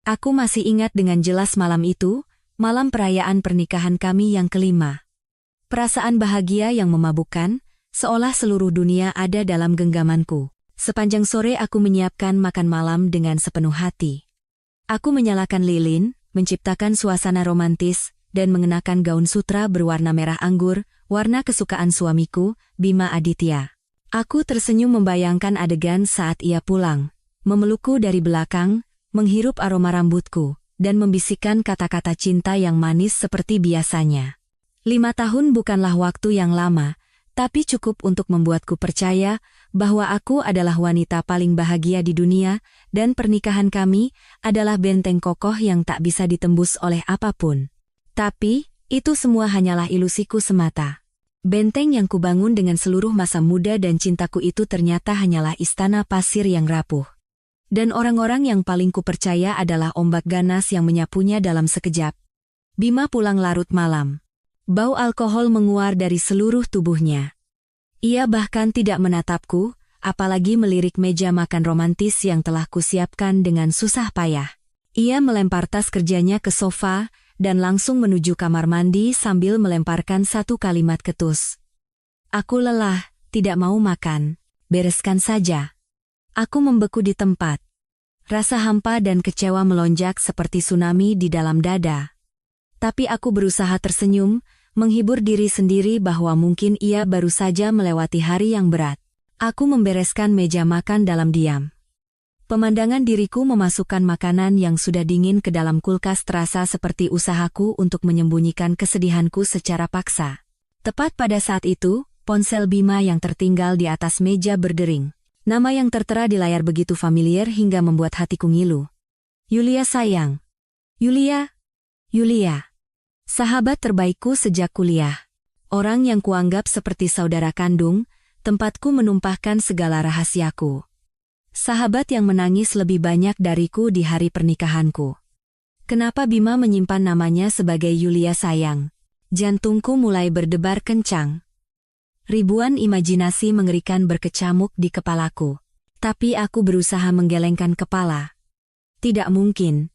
Aku masih ingat dengan jelas malam itu, malam perayaan pernikahan kami yang kelima. Perasaan bahagia yang memabukkan, seolah seluruh dunia ada dalam genggamanku. Sepanjang sore aku menyiapkan makan malam dengan sepenuh hati. Aku menyalakan lilin, menciptakan suasana romantis, dan mengenakan gaun sutra berwarna merah anggur, warna kesukaan suamiku, Bima Aditya. Aku tersenyum membayangkan adegan saat ia pulang, memelukku dari belakang, menghirup aroma rambutku, dan membisikkan kata-kata cinta yang manis seperti biasanya. 5 tahun bukanlah waktu yang lama, tapi cukup untuk membuatku percaya bahwa aku adalah wanita paling bahagia di dunia, dan pernikahan kami adalah benteng kokoh yang tak bisa ditembus oleh apapun. Tapi, itu semua hanyalah ilusiku semata. Benteng yang kubangun dengan seluruh masa muda dan cintaku itu ternyata hanyalah istana pasir yang rapuh. Dan orang-orang yang paling kupercaya adalah ombak ganas yang menyapunya dalam sekejap. Bima pulang larut malam. Bau alkohol menguar dari seluruh tubuhnya. Ia bahkan tidak menatapku, apalagi melirik meja makan romantis yang telah kusiapkan dengan susah payah. Ia melempar tas kerjanya ke sofa, dan langsung menuju kamar mandi sambil melemparkan satu kalimat ketus. Aku lelah, tidak mau makan, bereskan saja. Aku membeku di tempat. Rasa hampa dan kecewa melonjak seperti tsunami di dalam dada. Tapi aku berusaha tersenyum, menghibur diri sendiri bahwa mungkin ia baru saja melewati hari yang berat. Aku membereskan meja makan dalam diam. Pemandangan diriku memasukkan makanan yang sudah dingin ke dalam kulkas terasa seperti usahaku untuk menyembunyikan kesedihanku secara paksa. Tepat pada saat itu, ponsel Bima yang tertinggal di atas meja berdering. Nama yang tertera di layar begitu familiar hingga membuat hatiku ngilu. Yulia sayang. Yulia. Yulia. Sahabat terbaikku sejak kuliah. Orang yang kuanggap seperti saudara kandung, tempatku menumpahkan segala rahasiaku. Sahabat yang menangis lebih banyak dariku di hari pernikahanku. Kenapa Bima menyimpan namanya sebagai Yulia sayang? Jantungku mulai berdebar kencang. Ribuan imajinasi mengerikan berkecamuk di kepalaku. Tapi aku berusaha menggelengkan kepala. Tidak mungkin.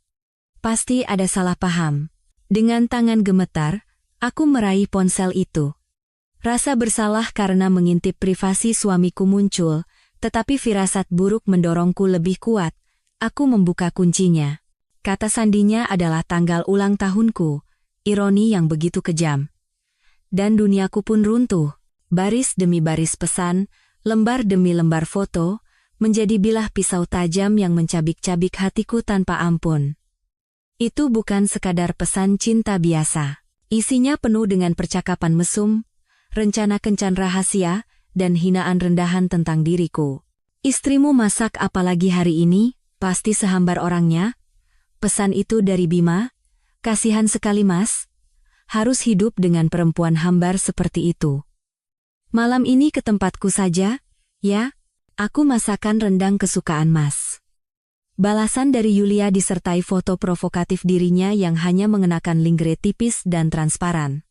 Pasti ada salah paham. Dengan tangan gemetar, aku meraih ponsel itu. Rasa bersalah karena mengintip privasi suamiku muncul, tetapi firasat buruk mendorongku lebih kuat. Aku membuka kuncinya. Kata sandinya adalah tanggal ulang tahunku, ironi yang begitu kejam. Dan duniaku pun runtuh. Baris demi baris pesan, lembar demi lembar foto, menjadi bilah pisau tajam yang mencabik-cabik hatiku tanpa ampun. Itu bukan sekadar pesan cinta biasa. Isinya penuh dengan percakapan mesum, rencana kencan rahasia, dan hinaan rendahan tentang diriku. Istrimu masak apalagi hari ini, pasti sehambar orangnya. Pesan itu dari Bima, kasihan sekali mas. Harus hidup dengan perempuan hambar seperti itu. Malam ini ke tempatku saja, ya. Aku masakan rendang kesukaan mas. Balasan dari Yulia disertai foto provokatif dirinya yang hanya mengenakan lingerie tipis dan transparan.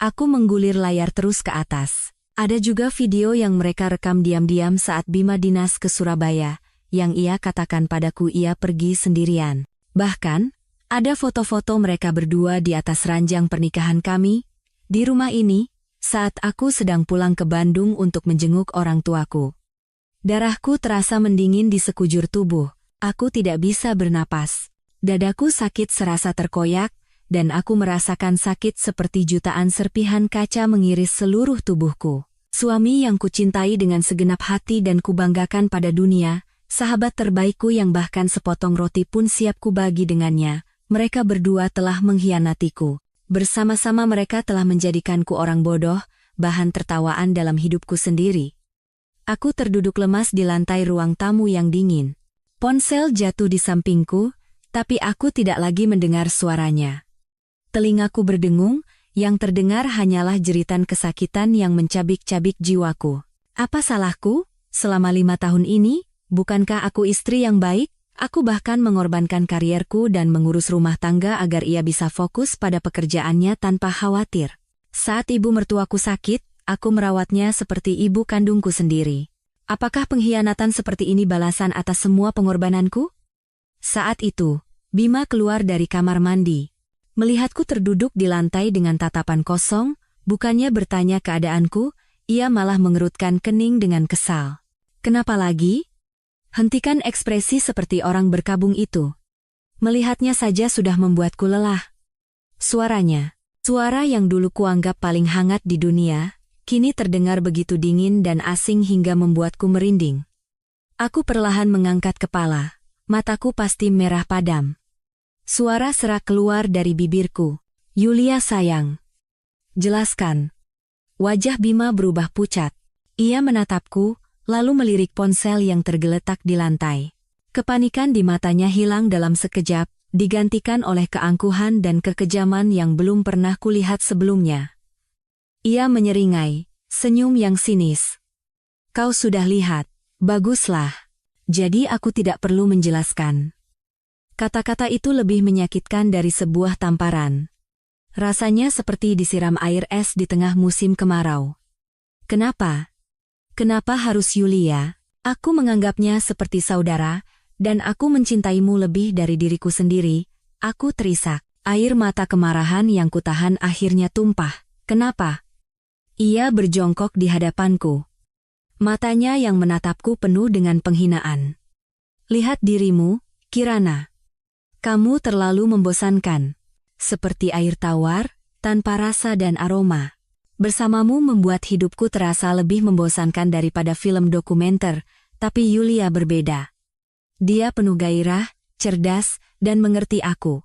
Aku menggulir layar terus ke atas. Ada juga video yang mereka rekam diam-diam saat Bima dinas ke Surabaya, yang ia katakan padaku ia pergi sendirian. Bahkan, ada foto-foto mereka berdua di atas ranjang pernikahan kami, di rumah ini, saat aku sedang pulang ke Bandung untuk menjenguk orang tuaku. Darahku terasa mendingin di sekujur tubuh, aku tidak bisa bernapas. Dadaku sakit serasa terkoyak, dan aku merasakan sakit seperti jutaan serpihan kaca mengiris seluruh tubuhku. Suami yang kucintai dengan segenap hati dan kubanggakan pada dunia, sahabat terbaikku yang bahkan sepotong roti pun siap kubagi dengannya, mereka berdua telah mengkhianatiku. Bersama-sama mereka telah menjadikanku orang bodoh, bahan tertawaan dalam hidupku sendiri. Aku terduduk lemas di lantai ruang tamu yang dingin. Ponsel jatuh di sampingku, tapi aku tidak lagi mendengar suaranya. Telingaku berdengung, yang terdengar hanyalah jeritan kesakitan yang mencabik-cabik jiwaku. Apa salahku? Selama 5 tahun ini, bukankah aku istri yang baik? Aku bahkan mengorbankan karierku dan mengurus rumah tangga agar ia bisa fokus pada pekerjaannya tanpa khawatir. Saat ibu mertuaku sakit, aku merawatnya seperti ibu kandungku sendiri. Apakah pengkhianatan seperti ini balasan atas semua pengorbananku? Saat itu, Bima keluar dari kamar mandi. Melihatku terduduk di lantai dengan tatapan kosong, bukannya bertanya keadaanku, ia malah mengerutkan kening dengan kesal. Kenapa lagi? Hentikan ekspresi seperti orang berkabung itu. Melihatnya saja sudah membuatku lelah. Suaranya, suara yang dulu kuanggap paling hangat di dunia, kini terdengar begitu dingin dan asing hingga membuatku merinding. Aku perlahan mengangkat kepala, mataku pasti merah padam. Suara serak keluar dari bibirku. Yulia sayang. Jelaskan. Wajah Bima berubah pucat. Ia menatapku, lalu melirik ponsel yang tergeletak di lantai. Kepanikan di matanya hilang dalam sekejap, digantikan oleh keangkuhan dan kekejaman yang belum pernah kulihat sebelumnya. Ia menyeringai, senyum yang sinis. Kau sudah lihat, baguslah. Jadi aku tidak perlu menjelaskan. Kata-kata itu lebih menyakitkan dari sebuah tamparan. Rasanya seperti disiram air es di tengah musim kemarau. Kenapa? Kenapa harus Yulia? Aku menganggapnya seperti saudara, dan aku mencintaimu lebih dari diriku sendiri. Aku terisak. Air mata kemarahan yang kutahan akhirnya tumpah. Kenapa? Ia berjongkok di hadapanku. Matanya yang menatapku penuh dengan penghinaan. Lihat dirimu, Kirana. Kamu terlalu membosankan. Seperti air tawar, tanpa rasa dan aroma. Bersamamu membuat hidupku terasa lebih membosankan daripada film dokumenter, tapi Yulia berbeda. Dia penuh gairah, cerdas, dan mengerti aku.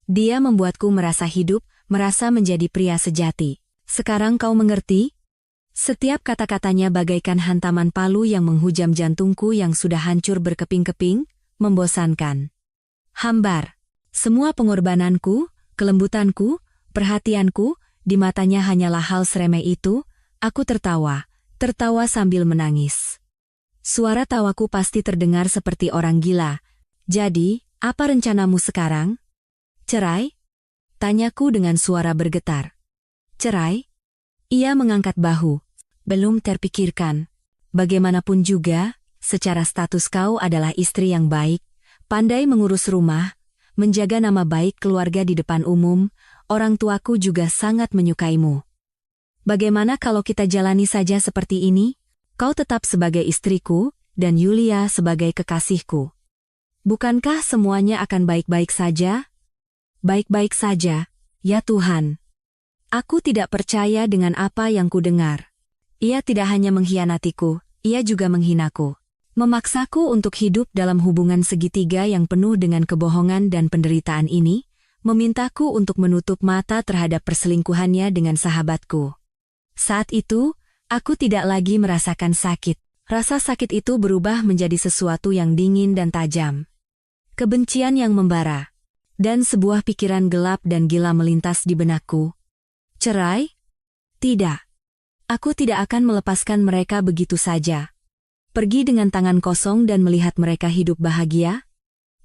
Dia membuatku merasa hidup, merasa menjadi pria sejati. Sekarang kau mengerti? Setiap kata-katanya bagaikan hantaman palu yang menghujam jantungku yang sudah hancur berkeping-keping, membosankan. Hambar. Semua pengorbananku, kelembutanku, perhatianku, di matanya hanyalah hal seremeh itu. Aku tertawa sambil menangis. Suara tawaku pasti terdengar seperti orang gila. Jadi, apa rencanamu sekarang? Cerai? Tanyaku dengan suara bergetar. Cerai? Ia mengangkat bahu. Belum terpikirkan. Bagaimanapun juga, secara status kau adalah istri yang baik, pandai mengurus rumah, menjaga nama baik keluarga di depan umum. Orang tuaku juga sangat menyukaimu. Bagaimana kalau kita jalani saja seperti ini? Kau tetap sebagai istriku, dan Yulia sebagai kekasihku. Bukankah semuanya akan baik-baik saja? Baik-baik saja, ya Tuhan. Aku tidak percaya dengan apa yang kudengar. Ia tidak hanya mengkhianatiku, ia juga menghinaku. Memaksaku untuk hidup dalam hubungan segitiga yang penuh dengan kebohongan dan penderitaan ini, memintaku untuk menutup mata terhadap perselingkuhannya dengan sahabatku. Saat itu, aku tidak lagi merasakan sakit. Rasa sakit itu berubah menjadi sesuatu yang dingin dan tajam. Kebencian yang membara. Dan sebuah pikiran gelap dan gila melintas di benakku. Cerai? Tidak. Aku tidak akan melepaskan mereka begitu saja. Pergi dengan tangan kosong dan melihat mereka hidup bahagia?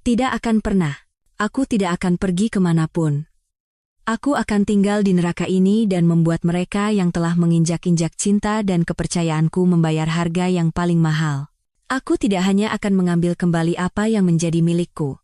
Tidak akan pernah. Aku tidak akan pergi kemanapun. Aku akan tinggal di neraka ini dan membuat mereka yang telah menginjak-injak cinta dan kepercayaanku membayar harga yang paling mahal. Aku tidak hanya akan mengambil kembali apa yang menjadi milikku.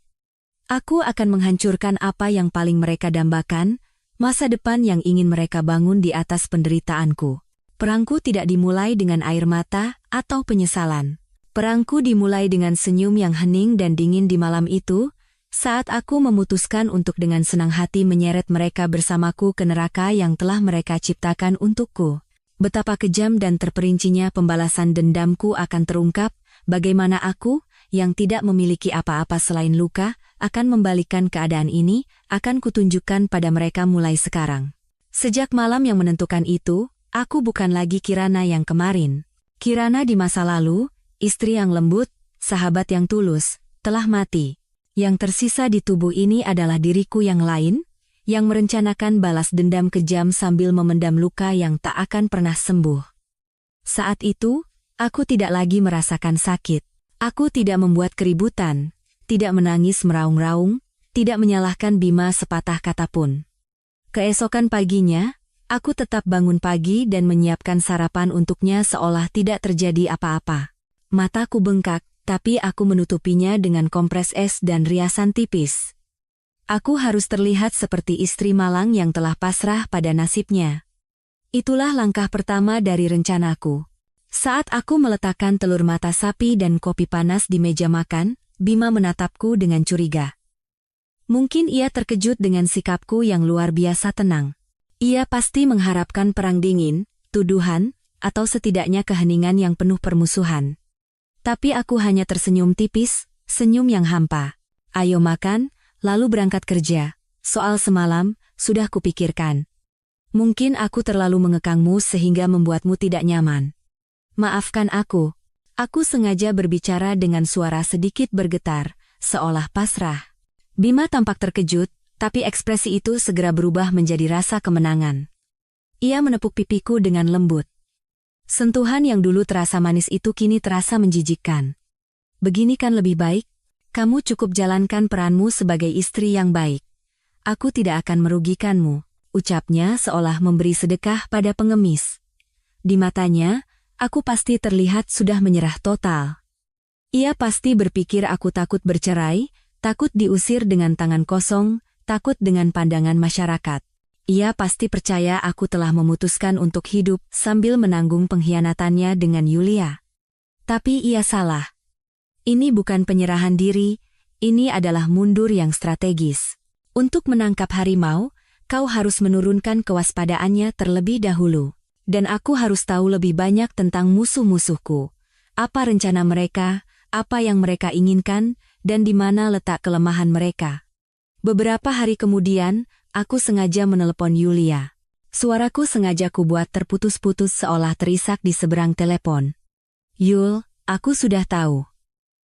Aku akan menghancurkan apa yang paling mereka dambakan, masa depan yang ingin mereka bangun di atas penderitaanku. Perangku tidak dimulai dengan air mata atau penyesalan. Perangku dimulai dengan senyum yang hening dan dingin di malam itu, saat aku memutuskan untuk dengan senang hati menyeret mereka bersamaku ke neraka yang telah mereka ciptakan untukku. Betapa kejam dan terperincinya pembalasan dendamku akan terungkap, bagaimana aku, yang tidak memiliki apa-apa selain luka, akan membalikkan keadaan ini, akan kutunjukkan pada mereka mulai sekarang. Sejak malam yang menentukan itu, aku bukan lagi Kirana yang kemarin. Kirana di masa lalu, istri yang lembut, sahabat yang tulus, telah mati. Yang tersisa di tubuh ini adalah diriku yang lain, yang merencanakan balas dendam kejam sambil memendam luka yang tak akan pernah sembuh. Saat itu, aku tidak lagi merasakan sakit. Aku tidak membuat keributan, tidak menangis meraung-raung, tidak menyalahkan Bima sepatah kata pun. Keesokan paginya, aku tetap bangun pagi dan menyiapkan sarapan untuknya seolah tidak terjadi apa-apa. Mataku bengkak, tapi aku menutupinya dengan kompres es dan riasan tipis. Aku harus terlihat seperti istri malang yang telah pasrah pada nasibnya. Itulah langkah pertama dari rencanaku. Saat aku meletakkan telur mata sapi dan kopi panas di meja makan, Bima menatapku dengan curiga. Mungkin ia terkejut dengan sikapku yang luar biasa tenang. Ia pasti mengharapkan perang dingin, tuduhan, atau setidaknya keheningan yang penuh permusuhan. Tapi aku hanya tersenyum tipis, senyum yang hampa. Ayo makan, lalu berangkat kerja. Soal semalam, sudah kupikirkan. Mungkin aku terlalu mengekangmu sehingga membuatmu tidak nyaman. Maafkan aku. Aku sengaja berbicara dengan suara sedikit bergetar, seolah pasrah. Bima tampak terkejut, tapi ekspresi itu segera berubah menjadi rasa kemenangan. Ia menepuk pipiku dengan lembut. Sentuhan yang dulu terasa manis itu kini terasa menjijikkan. Begini kan lebih baik? Kamu cukup jalankan peranmu sebagai istri yang baik. Aku tidak akan merugikanmu, ucapnya seolah memberi sedekah pada pengemis. Di matanya, aku pasti terlihat sudah menyerah total. Ia pasti berpikir aku takut bercerai, takut diusir dengan tangan kosong, takut dengan pandangan masyarakat. Ia pasti percaya aku telah memutuskan untuk hidup sambil menanggung pengkhianatannya dengan Yulia. Tapi ia salah. Ini bukan penyerahan diri, ini adalah mundur yang strategis. Untuk menangkap harimau, kau harus menurunkan kewaspadaannya terlebih dahulu. Dan aku harus tahu lebih banyak tentang musuh-musuhku. Apa rencana mereka, apa yang mereka inginkan, dan di mana letak kelemahan mereka. Beberapa hari kemudian, aku sengaja menelepon Yulia. Suaraku sengaja kubuat terputus-putus seolah terisak di seberang telepon. Yul, aku sudah tahu.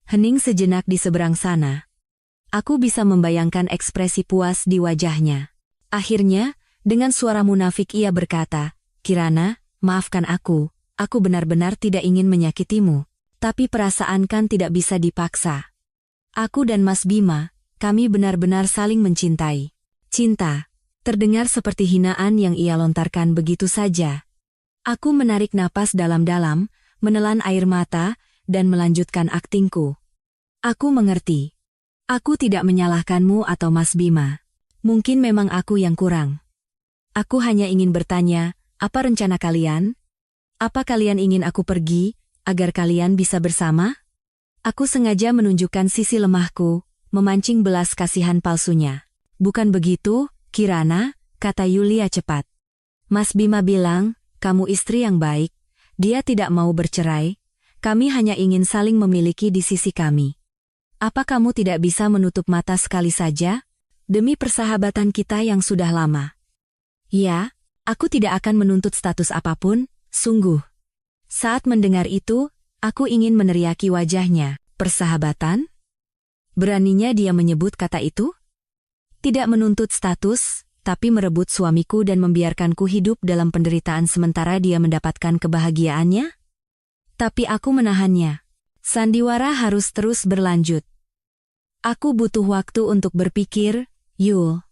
Hening sejenak di seberang sana. Aku bisa membayangkan ekspresi puas di wajahnya. Akhirnya, dengan suara munafik ia berkata, Kirana, maafkan aku benar-benar tidak ingin menyakitimu. Tapi perasaan kan tidak bisa dipaksa. Aku dan Mas Bima, kami benar-benar saling mencintai. Cinta, terdengar seperti hinaan yang ia lontarkan begitu saja. Aku menarik napas dalam-dalam, menelan air mata, dan melanjutkan aktingku. Aku mengerti. Aku tidak menyalahkanmu atau Mas Bima. Mungkin memang aku yang kurang. Aku hanya ingin bertanya, apa rencana kalian? Apa kalian ingin aku pergi, agar kalian bisa bersama? Aku sengaja menunjukkan sisi lemahku, memancing belas kasihan palsunya. Bukan begitu, Kirana, kata Yulia cepat. Mas Bima bilang, kamu istri yang baik, dia tidak mau bercerai, kami hanya ingin saling memiliki di sisi kami. Apa kamu tidak bisa menutup mata sekali saja? Demi persahabatan kita yang sudah lama. Ya, aku tidak akan menuntut status apapun, sungguh. Saat mendengar itu, aku ingin meneriaki wajahnya. Persahabatan? Beraninya dia menyebut kata itu? Tidak menuntut status, tapi merebut suamiku dan membiarkanku hidup dalam penderitaan sementara dia mendapatkan kebahagiaannya? Tapi aku menahannya. Sandiwara harus terus berlanjut. Aku butuh waktu untuk berpikir, Yul.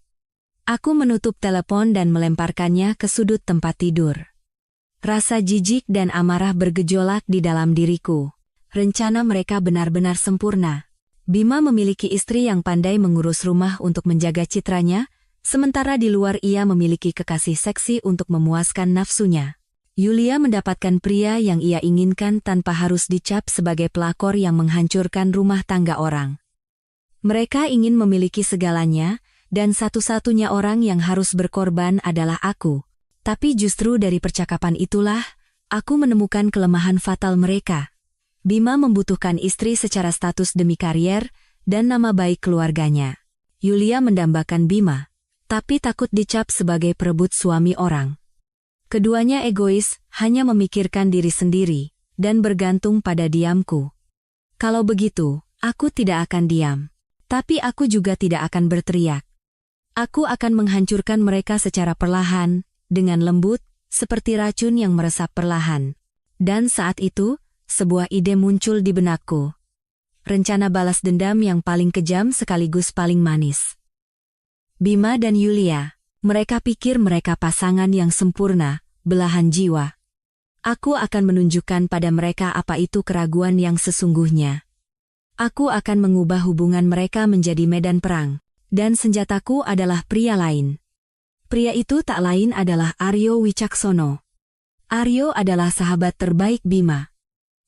Aku menutup telepon dan melemparkannya ke sudut tempat tidur. Rasa jijik dan amarah bergejolak di dalam diriku. Rencana mereka benar-benar sempurna. Bima memiliki istri yang pandai mengurus rumah untuk menjaga citranya, sementara di luar ia memiliki kekasih seksi untuk memuaskan nafsunya. Yulia mendapatkan pria yang ia inginkan tanpa harus dicap sebagai pelakor yang menghancurkan rumah tangga orang. Mereka ingin memiliki segalanya, dan satu-satunya orang yang harus berkorban adalah aku. Tapi justru dari percakapan itulah, aku menemukan kelemahan fatal mereka. Bima membutuhkan istri secara status demi karier dan nama baik keluarganya. Yulia mendambakan Bima, tapi takut dicap sebagai perebut suami orang. Keduanya egois, hanya memikirkan diri sendiri, dan bergantung pada diamku. Kalau begitu, aku tidak akan diam. Tapi aku juga tidak akan berteriak. Aku akan menghancurkan mereka secara perlahan, dengan lembut, seperti racun yang meresap perlahan. Dan saat itu, sebuah ide muncul di benakku. Rencana balas dendam yang paling kejam sekaligus paling manis. Bima dan Yulia, mereka pikir mereka pasangan yang sempurna, belahan jiwa. Aku akan menunjukkan pada mereka apa itu keraguan yang sesungguhnya. Aku akan mengubah hubungan mereka menjadi medan perang. Dan senjataku adalah pria lain. Pria itu tak lain adalah Aryo Wicaksono. Aryo adalah sahabat terbaik Bima.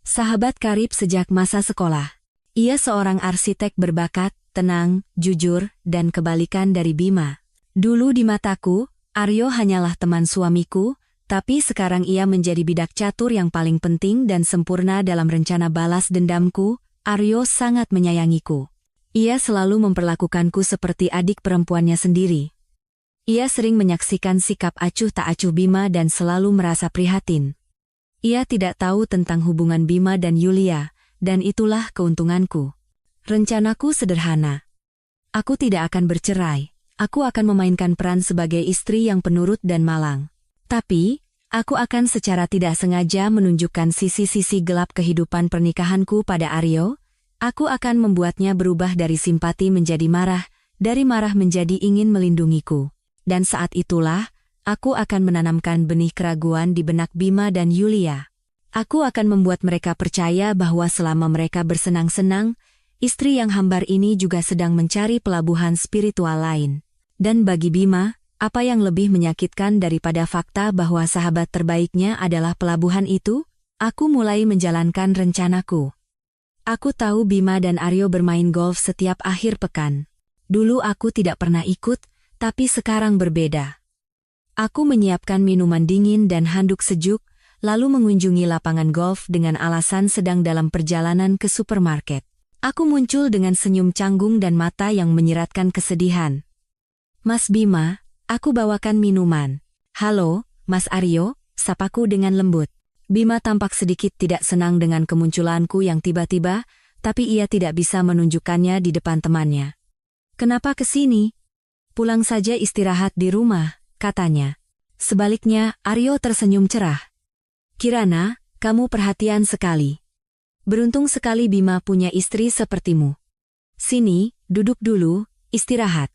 Sahabat karib sejak masa sekolah. Ia seorang arsitek berbakat, tenang, jujur, dan kebalikan dari Bima. Dulu di mataku, Aryo hanyalah teman suamiku, tapi sekarang ia menjadi bidak catur yang paling penting dan sempurna dalam rencana balas dendamku. Aryo sangat menyayangiku. Ia selalu memperlakukanku seperti adik perempuannya sendiri. Ia sering menyaksikan sikap acuh tak acuh Bima dan selalu merasa prihatin. Ia tidak tahu tentang hubungan Bima dan Yulia, dan itulah keuntunganku. Rencanaku sederhana. Aku tidak akan bercerai. Aku akan memainkan peran sebagai istri yang penurut dan malang. Tapi, aku akan secara tidak sengaja menunjukkan sisi-sisi gelap kehidupan pernikahanku pada Aryo. Aku akan membuatnya berubah dari simpati menjadi marah, dari marah menjadi ingin melindungiku. Dan saat itulah, aku akan menanamkan benih keraguan di benak Bima dan Yulia. Aku akan membuat mereka percaya bahwa selama mereka bersenang-senang, istri yang hambar ini juga sedang mencari pelabuhan spiritual lain. Dan bagi Bima, apa yang lebih menyakitkan daripada fakta bahwa sahabat terbaiknya adalah pelabuhan itu? Aku mulai menjalankan rencanaku. Aku tahu Bima dan Aryo bermain golf setiap akhir pekan. Dulu aku tidak pernah ikut, tapi sekarang berbeda. Aku menyiapkan minuman dingin dan handuk sejuk, lalu mengunjungi lapangan golf dengan alasan sedang dalam perjalanan ke supermarket. Aku muncul dengan senyum canggung dan mata yang menyeratkan kesedihan. Mas Bima, aku bawakan minuman. Halo, Mas Aryo, sapaku dengan lembut. Bima tampak sedikit tidak senang dengan kemunculanku yang tiba-tiba, tapi ia tidak bisa menunjukkannya di depan temannya. Kenapa kesini? Pulang saja istirahat di rumah, katanya. Sebaliknya, Aryo tersenyum cerah. Kirana, kamu perhatian sekali. Beruntung sekali Bima punya istri sepertimu. Sini, duduk dulu, istirahat.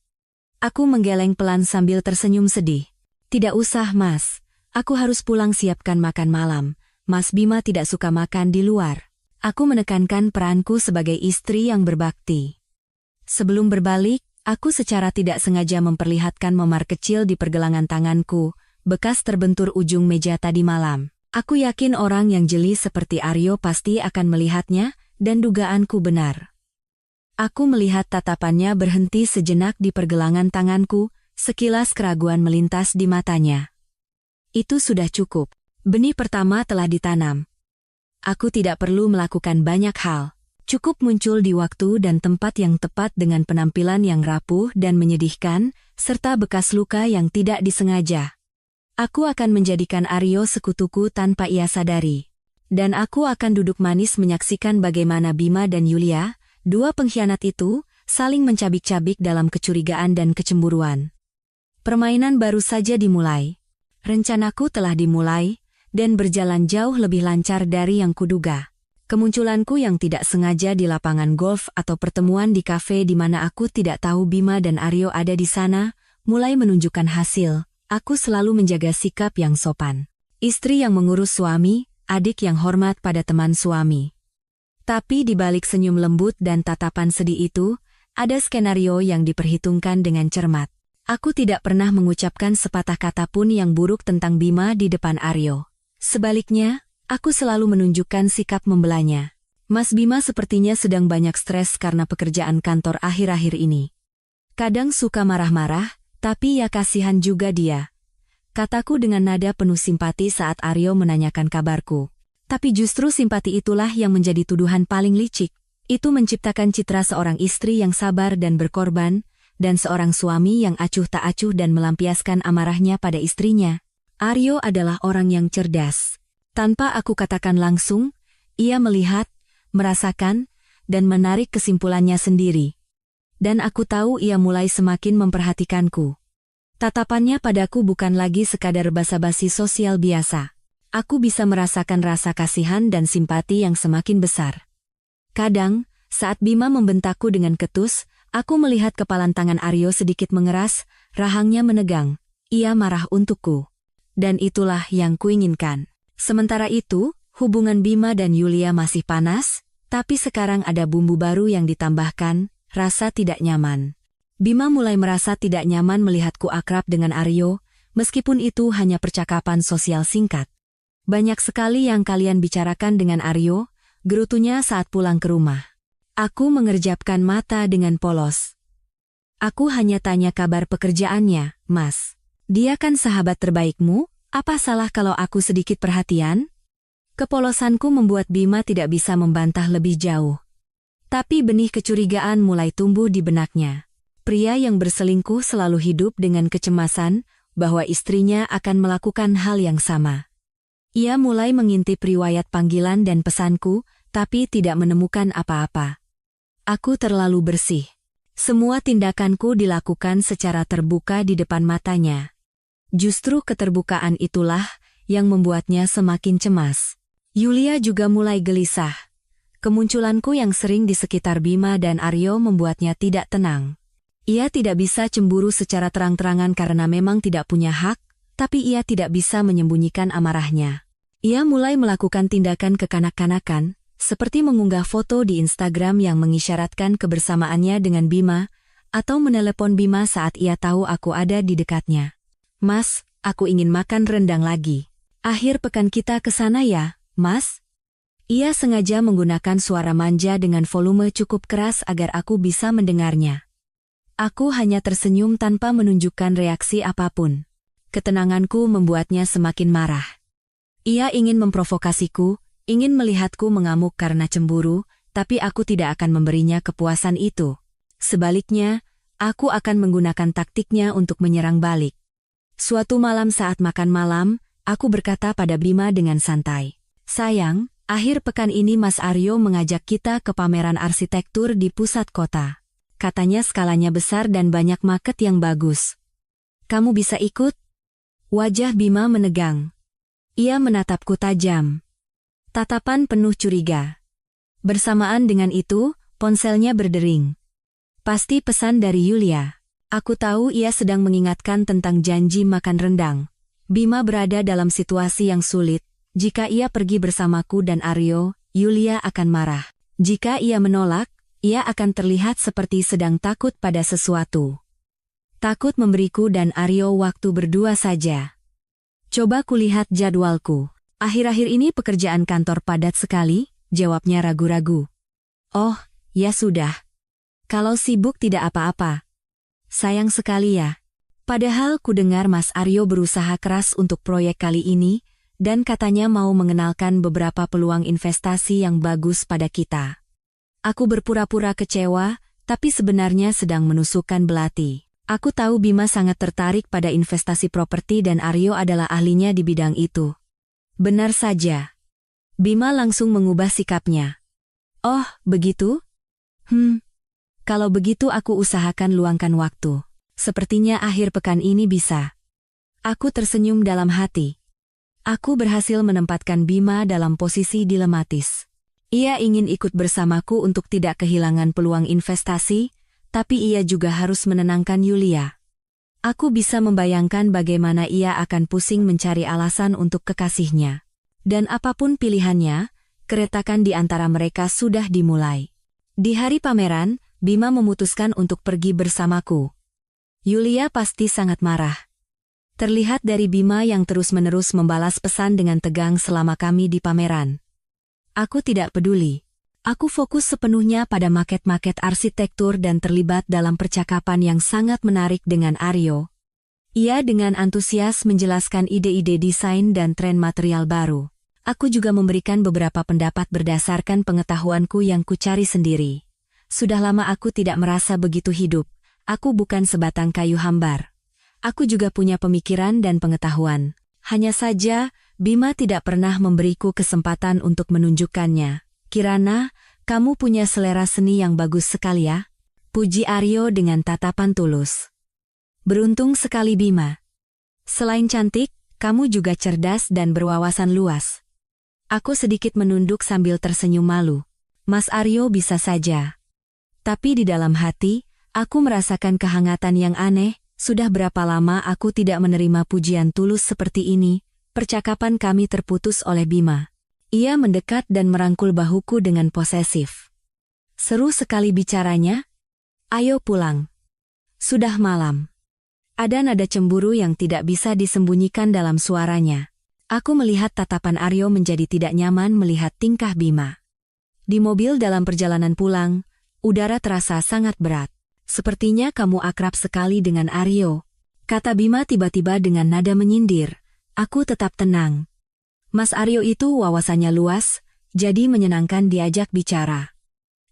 Aku menggeleng pelan sambil tersenyum sedih. Tidak usah, Mas. Aku harus pulang siapkan makan malam. Mas Bima tidak suka makan di luar. Aku menekankan peranku sebagai istri yang berbakti. Sebelum berbalik, aku secara tidak sengaja memperlihatkan memar kecil di pergelangan tanganku, bekas terbentur ujung meja tadi malam. Aku yakin orang yang jeli seperti Aryo pasti akan melihatnya, dan dugaanku benar. Aku melihat tatapannya berhenti sejenak di pergelangan tanganku, sekilas keraguan melintas di matanya. Itu sudah cukup. Benih pertama telah ditanam. Aku tidak perlu melakukan banyak hal. Cukup muncul di waktu dan tempat yang tepat dengan penampilan yang rapuh dan menyedihkan, serta bekas luka yang tidak disengaja. Aku akan menjadikan Aryo sekutuku tanpa ia sadari. Dan aku akan duduk manis menyaksikan bagaimana Bima dan Yulia, dua pengkhianat itu, saling mencabik-cabik dalam kecurigaan dan kecemburuan. Permainan baru saja dimulai. Rencanaku telah dimulai, dan berjalan jauh lebih lancar dari yang kuduga. Kemunculanku yang tidak sengaja di lapangan golf atau pertemuan di kafe di mana aku tidak tahu Bima dan Aryo ada di sana, mulai menunjukkan hasil. Aku selalu menjaga sikap yang sopan. Istri yang mengurus suami, adik yang hormat pada teman suami. Tapi di balik senyum lembut dan tatapan sedih itu, ada skenario yang diperhitungkan dengan cermat. Aku tidak pernah mengucapkan sepatah kata pun yang buruk tentang Bima di depan Aryo. Sebaliknya, aku selalu menunjukkan sikap membelanya. Mas Bima sepertinya sedang banyak stres karena pekerjaan kantor akhir-akhir ini. Kadang suka marah-marah, tapi ya kasihan juga dia. Kataku dengan nada penuh simpati saat Aryo menanyakan kabarku. Tapi justru simpati itulah yang menjadi tuduhan paling licik. Itu menciptakan citra seorang istri yang sabar dan berkorban, dan seorang suami yang acuh tak acuh dan melampiaskan amarahnya pada istrinya. Aryo adalah orang yang cerdas. Tanpa aku katakan langsung, ia melihat, merasakan, dan menarik kesimpulannya sendiri. Dan aku tahu ia mulai semakin memperhatikanku. Tatapannya padaku bukan lagi sekadar basa-basi sosial biasa. Aku bisa merasakan rasa kasihan dan simpati yang semakin besar. Kadang, saat Bima membentakku dengan ketus, aku melihat kepalan tangan Aryo sedikit mengeras, rahangnya menegang. Ia marah untukku. Dan itulah yang kuinginkan. Sementara itu, hubungan Bima dan Yulia masih panas, tapi sekarang ada bumbu baru yang ditambahkan, rasa tidak nyaman. Bima mulai merasa tidak nyaman melihatku akrab dengan Aryo, meskipun itu hanya percakapan sosial singkat. Banyak sekali yang kalian bicarakan dengan Aryo, gerutunya saat pulang ke rumah. Aku mengerjapkan mata dengan polos. Aku hanya tanya kabar pekerjaannya, Mas. Dia kan sahabat terbaikmu, apa salah kalau aku sedikit perhatian? Kepolosanku membuat Bima tidak bisa membantah lebih jauh. Tapi benih kecurigaan mulai tumbuh di benaknya. Pria yang berselingkuh selalu hidup dengan kecemasan bahwa istrinya akan melakukan hal yang sama. Ia mulai mengintip riwayat panggilan dan pesanku, tapi tidak menemukan apa-apa. Aku terlalu bersih. Semua tindakanku dilakukan secara terbuka di depan matanya. Justru keterbukaan itulah yang membuatnya semakin cemas. Yulia juga mulai gelisah. Kemunculanku yang sering di sekitar Bima dan Aryo membuatnya tidak tenang. Ia tidak bisa cemburu secara terang-terangan karena memang tidak punya hak, tapi ia tidak bisa menyembunyikan amarahnya. Ia mulai melakukan tindakan kekanak-kanakan, seperti mengunggah foto di Instagram yang mengisyaratkan kebersamaannya dengan Bima, atau menelepon Bima saat ia tahu aku ada di dekatnya. Mas, aku ingin makan rendang lagi. Akhir pekan kita ke sana ya, Mas? Ia sengaja menggunakan suara manja dengan volume cukup keras agar aku bisa mendengarnya. Aku hanya tersenyum tanpa menunjukkan reaksi apapun. Ketenanganku membuatnya semakin marah. Ia ingin memprovokasiku, ingin melihatku mengamuk karena cemburu, tapi aku tidak akan memberinya kepuasan itu. Sebaliknya, aku akan menggunakan taktiknya untuk menyerang balik. Suatu malam saat makan malam, aku berkata pada Bima dengan santai, "Sayang, akhir pekan ini Mas Aryo mengajak kita ke pameran arsitektur di pusat kota. Katanya skalanya besar dan banyak market yang bagus. Kamu bisa ikut?" Wajah Bima menegang. Ia menatapku tajam. Tatapan penuh curiga. Bersamaan dengan itu, ponselnya berdering. Pasti pesan dari Yulia. Aku tahu ia sedang mengingatkan tentang janji makan rendang. Bima berada dalam situasi yang sulit. Jika ia pergi bersamaku dan Aryo, Yulia akan marah. Jika ia menolak, ia akan terlihat seperti sedang takut pada sesuatu. Takut memberiku dan Aryo waktu berdua saja. Coba kulihat jadwalku. Akhir-akhir ini pekerjaan kantor padat sekali, jawabnya ragu-ragu. Oh, ya sudah. Kalau sibuk tidak apa-apa. Sayang sekali ya. Padahal ku dengar Mas Aryo berusaha keras untuk proyek kali ini, dan katanya mau mengenalkan beberapa peluang investasi yang bagus pada kita. Aku berpura-pura kecewa, tapi sebenarnya sedang menusukkan belati. Aku tahu Bima sangat tertarik pada investasi properti dan Aryo adalah ahlinya di bidang itu. Benar saja. Bima langsung mengubah sikapnya. Oh, begitu? Kalau begitu aku usahakan luangkan waktu. Sepertinya akhir pekan ini bisa. Aku tersenyum dalam hati. Aku berhasil menempatkan Bima dalam posisi dilematis. Ia ingin ikut bersamaku untuk tidak kehilangan peluang investasi, tapi ia juga harus menenangkan Yulia. Aku bisa membayangkan bagaimana ia akan pusing mencari alasan untuk kekasihnya. Dan apapun pilihannya, keretakan di antara mereka sudah dimulai. Di hari pameran, Bima memutuskan untuk pergi bersamaku. Yulia pasti sangat marah. Terlihat dari Bima yang terus-menerus membalas pesan dengan tegang selama kami di pameran. Aku tidak peduli. Aku fokus sepenuhnya pada maket-maket arsitektur dan terlibat dalam percakapan yang sangat menarik dengan Aryo. Ia dengan antusias menjelaskan ide-ide desain dan tren material baru. Aku juga memberikan beberapa pendapat berdasarkan pengetahuanku yang kucari sendiri. Sudah lama aku tidak merasa begitu hidup. Aku bukan sebatang kayu hambar. Aku juga punya pemikiran dan pengetahuan. Hanya saja, Bima tidak pernah memberiku kesempatan untuk menunjukkannya. Kirana, kamu punya selera seni yang bagus sekali ya. Puji Aryo dengan tatapan tulus. Beruntung sekali Bima. Selain cantik, kamu juga cerdas dan berwawasan luas. Aku sedikit menunduk sambil tersenyum malu. Mas Aryo bisa saja. Tapi di dalam hati, aku merasakan kehangatan yang aneh. Sudah berapa lama aku tidak menerima pujian tulus seperti ini. Percakapan kami terputus oleh Bima. Ia mendekat dan merangkul bahuku dengan posesif. Seru sekali bicaranya. Ayo pulang. Sudah malam. Ada nada cemburu yang tidak bisa disembunyikan dalam suaranya. Aku melihat tatapan Aryo menjadi tidak nyaman melihat tingkah Bima. Di mobil dalam perjalanan pulang, udara terasa sangat berat. Sepertinya kamu akrab sekali dengan Aryo, kata Bima tiba-tiba dengan nada menyindir. Aku tetap tenang. Mas Aryo itu wawasannya luas, jadi menyenangkan diajak bicara.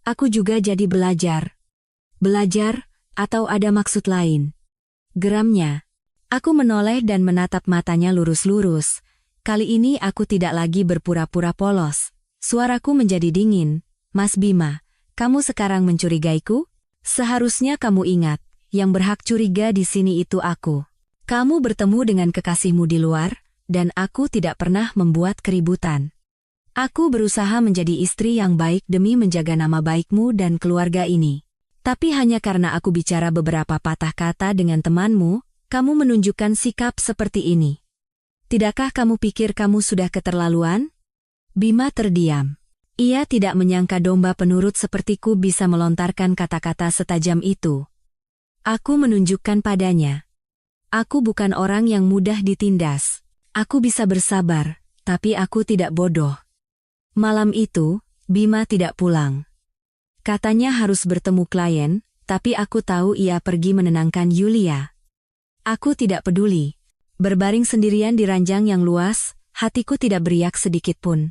Aku juga jadi belajar. Belajar, atau ada maksud lain? Geramnya. Aku menoleh dan menatap matanya lurus-lurus. Kali ini aku tidak lagi berpura-pura polos. Suaraku menjadi dingin. Mas Bima, kamu sekarang mencurigaiku? Seharusnya kamu ingat, yang berhak curiga di sini itu aku. Kamu bertemu dengan kekasihmu di luar, dan aku tidak pernah membuat keributan. Aku berusaha menjadi istri yang baik demi menjaga nama baikmu dan keluarga ini. Tapi hanya karena aku bicara beberapa patah kata dengan temanmu, kamu menunjukkan sikap seperti ini. Tidakkah kamu pikir kamu sudah keterlaluan? Bima terdiam. Ia tidak menyangka domba penurut sepertiku bisa melontarkan kata-kata setajam itu. Aku menunjukkan padanya. Aku bukan orang yang mudah ditindas. Aku bisa bersabar, tapi aku tidak bodoh. Malam itu, Bima tidak pulang. Katanya harus bertemu klien, tapi aku tahu ia pergi menenangkan Yulia. Aku tidak peduli. Berbaring sendirian di ranjang yang luas, hatiku tidak beriak sedikit pun.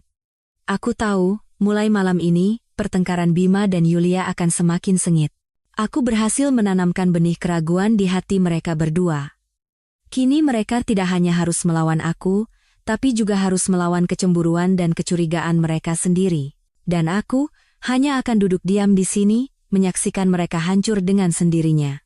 Aku tahu, mulai malam ini, pertengkaran Bima dan Yulia akan semakin sengit. Aku berhasil menanamkan benih keraguan di hati mereka berdua. Kini mereka tidak hanya harus melawan aku, tapi juga harus melawan kecemburuan dan kecurigaan mereka sendiri. Dan aku hanya akan duduk diam di sini, menyaksikan mereka hancur dengan sendirinya.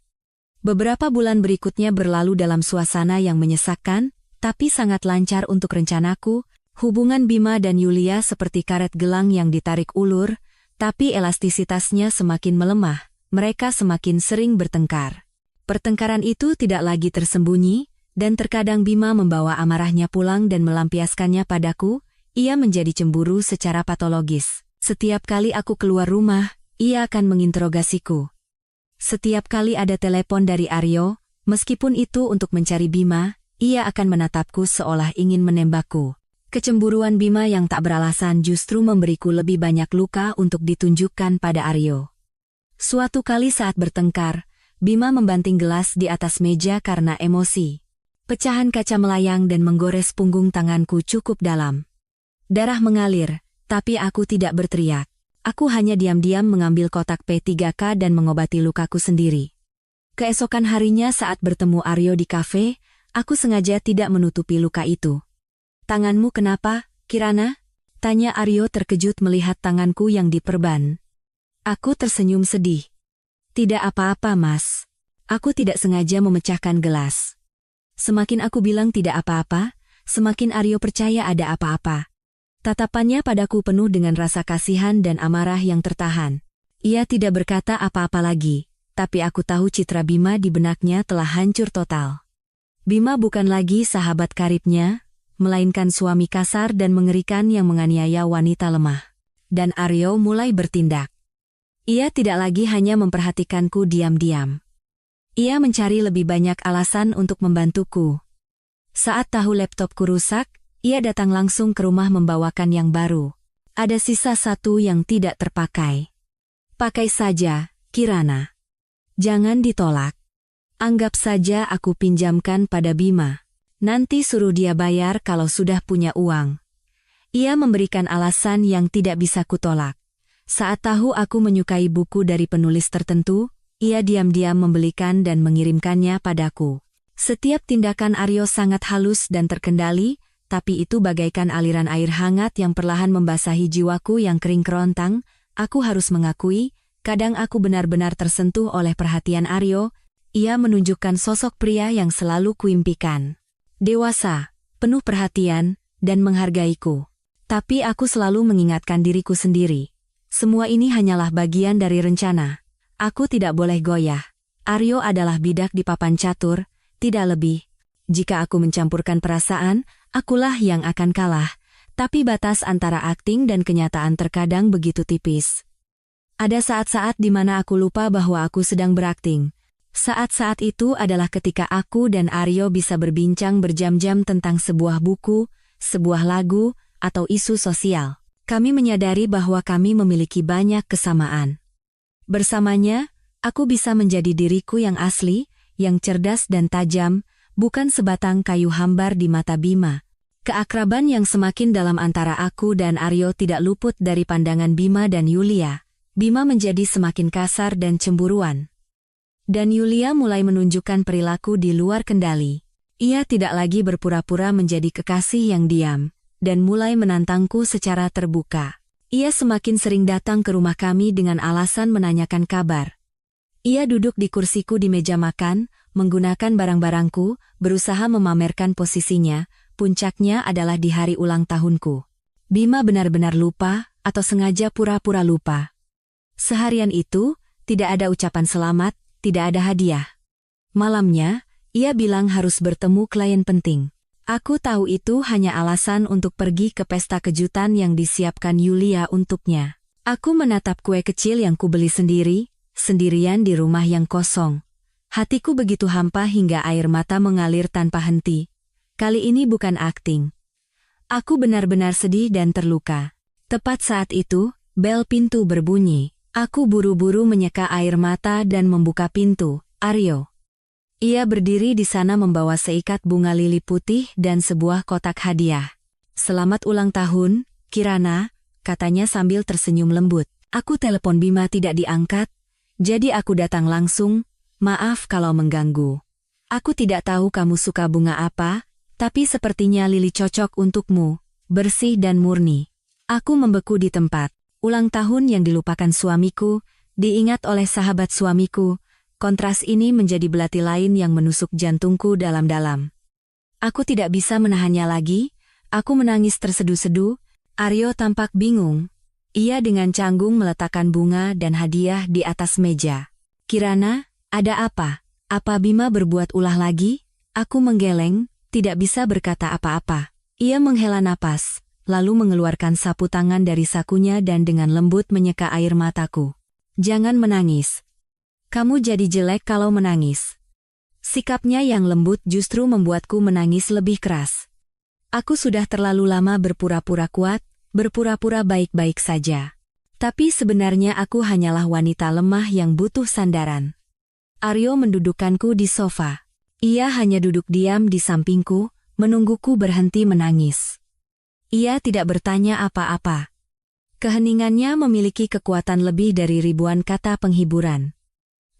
Beberapa bulan berikutnya berlalu dalam suasana yang menyesakkan, tapi sangat lancar untuk rencanaku. Hubungan Bima dan Yulia seperti karet gelang yang ditarik ulur, tapi elastisitasnya semakin melemah, mereka semakin sering bertengkar. Pertengkaran itu tidak lagi tersembunyi, dan terkadang Bima membawa amarahnya pulang dan melampiaskannya padaku. Ia menjadi cemburu secara patologis. Setiap kali aku keluar rumah, ia akan menginterogasiku. Setiap kali ada telepon dari Aryo, meskipun itu untuk mencari Bima, ia akan menatapku seolah ingin menembakku. Kecemburuan Bima yang tak beralasan justru memberiku lebih banyak luka untuk ditunjukkan pada Aryo. Suatu kali saat bertengkar, Bima membanting gelas di atas meja karena emosi. Pecahan kaca melayang dan menggores punggung tanganku cukup dalam. Darah mengalir. Tapi aku tidak berteriak. Aku hanya diam-diam mengambil kotak P3K dan mengobati lukaku sendiri. Keesokan harinya saat bertemu Aryo di kafe, aku sengaja tidak menutupi luka itu. Tanganmu kenapa, Kirana? Tanya Aryo terkejut melihat tanganku yang diperban. Aku tersenyum sedih. Tidak apa-apa, Mas. Aku tidak sengaja memecahkan gelas. Semakin aku bilang tidak apa-apa, semakin Aryo percaya ada apa-apa. Tatapannya padaku penuh dengan rasa kasihan dan amarah yang tertahan. Ia tidak berkata apa-apa lagi, tapi aku tahu citra Bima di benaknya telah hancur total. Bima bukan lagi sahabat karibnya, melainkan suami kasar dan mengerikan yang menganiaya wanita lemah. Dan Aryo mulai bertindak. Ia tidak lagi hanya memperhatikanku diam-diam. Ia mencari lebih banyak alasan untuk membantuku. Saat tahu laptopku rusak, ia datang langsung ke rumah membawakan yang baru. Ada sisa satu yang tidak terpakai. Pakai saja, Kirana. Jangan ditolak. Anggap saja aku pinjamkan pada Bima. Nanti suruh dia bayar kalau sudah punya uang. Ia memberikan alasan yang tidak bisa kutolak. Saat tahu aku menyukai buku dari penulis tertentu, ia diam-diam membelikan dan mengirimkannya padaku. Setiap tindakan Aryo sangat halus dan terkendali, tapi itu bagaikan aliran air hangat yang perlahan membasahi jiwaku yang kering kerontang. Aku harus mengakui, kadang aku benar-benar tersentuh oleh perhatian Aryo. Ia menunjukkan sosok pria yang selalu kuimpikan. Dewasa, penuh perhatian, dan menghargaiku. Tapi aku selalu mengingatkan diriku sendiri. Semua ini hanyalah bagian dari rencana. Aku tidak boleh goyah. Aryo adalah bidak di papan catur, tidak lebih. Jika aku mencampurkan perasaan, akulah yang akan kalah, tapi batas antara akting dan kenyataan terkadang begitu tipis. Ada saat-saat di mana aku lupa bahwa aku sedang berakting. Saat-saat itu adalah ketika aku dan Aryo bisa berbincang berjam-jam tentang sebuah buku, sebuah lagu, atau isu sosial. Kami menyadari bahwa kami memiliki banyak kesamaan. Bersamanya, aku bisa menjadi diriku yang asli, yang cerdas dan tajam, bukan sebatang kayu hambar di mata Bima. Keakraban yang semakin dalam antara aku dan Aryo tidak luput dari pandangan Bima dan Yulia. Bima menjadi semakin kasar dan cemburuan. Dan Yulia mulai menunjukkan perilaku di luar kendali. Ia tidak lagi berpura-pura menjadi kekasih yang diam, dan mulai menantangku secara terbuka. Ia semakin sering datang ke rumah kami dengan alasan menanyakan kabar. Ia duduk di kursiku di meja makan, menggunakan barang-barangku, berusaha memamerkan posisinya. Puncaknya adalah di hari ulang tahunku. Bima benar-benar lupa, atau sengaja pura-pura lupa. Seharian itu, tidak ada ucapan selamat, tidak ada hadiah. Malamnya, ia bilang harus bertemu klien penting. Aku tahu itu hanya alasan untuk pergi ke pesta kejutan yang disiapkan Yulia untuknya. Aku menatap kue kecil yang kubeli sendiri, sendirian di rumah yang kosong. Hatiku begitu hampa hingga air mata mengalir tanpa henti. Kali ini bukan akting. Aku benar-benar sedih dan terluka. Tepat saat itu, bel pintu berbunyi. Aku buru-buru menyeka air mata dan membuka pintu. Aryo. Ia berdiri di sana membawa seikat bunga lili putih dan sebuah kotak hadiah. Selamat ulang tahun, Kirana, katanya sambil tersenyum lembut. Aku telepon Bima tidak diangkat, jadi aku datang langsung. Maaf kalau mengganggu. Aku tidak tahu kamu suka bunga apa, tapi sepertinya lili cocok untukmu, bersih dan murni. Aku membeku di tempat. Ulang tahun yang dilupakan suamiku, diingat oleh sahabat suamiku, kontras ini menjadi belati lain yang menusuk jantungku dalam-dalam. Aku tidak bisa menahannya lagi, aku menangis terseduh-seduh. Aryo tampak bingung. Ia dengan canggung meletakkan bunga dan hadiah di atas meja. Kirana, ada apa? Apa Bima berbuat ulah lagi? Aku menggeleng, tidak bisa berkata apa-apa. Ia menghela napas, lalu mengeluarkan sapu tangan dari sakunya dan dengan lembut menyeka air mataku. Jangan menangis. Kamu jadi jelek kalau menangis. Sikapnya yang lembut justru membuatku menangis lebih keras. Aku sudah terlalu lama berpura-pura kuat, berpura-pura baik-baik saja. Tapi sebenarnya aku hanyalah wanita lemah yang butuh sandaran. Aryo mendudukkanku di sofa. Ia hanya duduk diam di sampingku, menungguku berhenti menangis. Ia tidak bertanya apa-apa. Keheningannya memiliki kekuatan lebih dari ribuan kata penghiburan.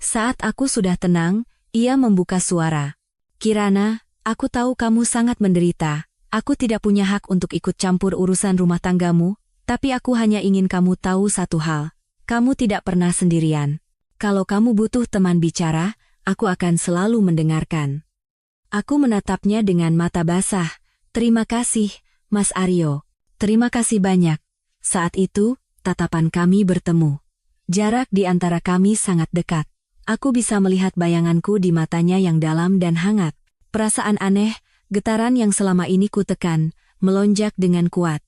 Saat aku sudah tenang, ia membuka suara. Kirana, aku tahu kamu sangat menderita. Aku tidak punya hak untuk ikut campur urusan rumah tanggamu, tapi aku hanya ingin kamu tahu satu hal. Kamu tidak pernah sendirian. Kalau kamu butuh teman bicara, aku akan selalu mendengarkan. Aku menatapnya dengan mata basah. Terima kasih, Mas Aryo. Terima kasih banyak. Saat itu, tatapan kami bertemu. Jarak di antara kami sangat dekat. Aku bisa melihat bayanganku di matanya yang dalam dan hangat. Perasaan aneh, getaran yang selama ini kutekan, melonjak dengan kuat.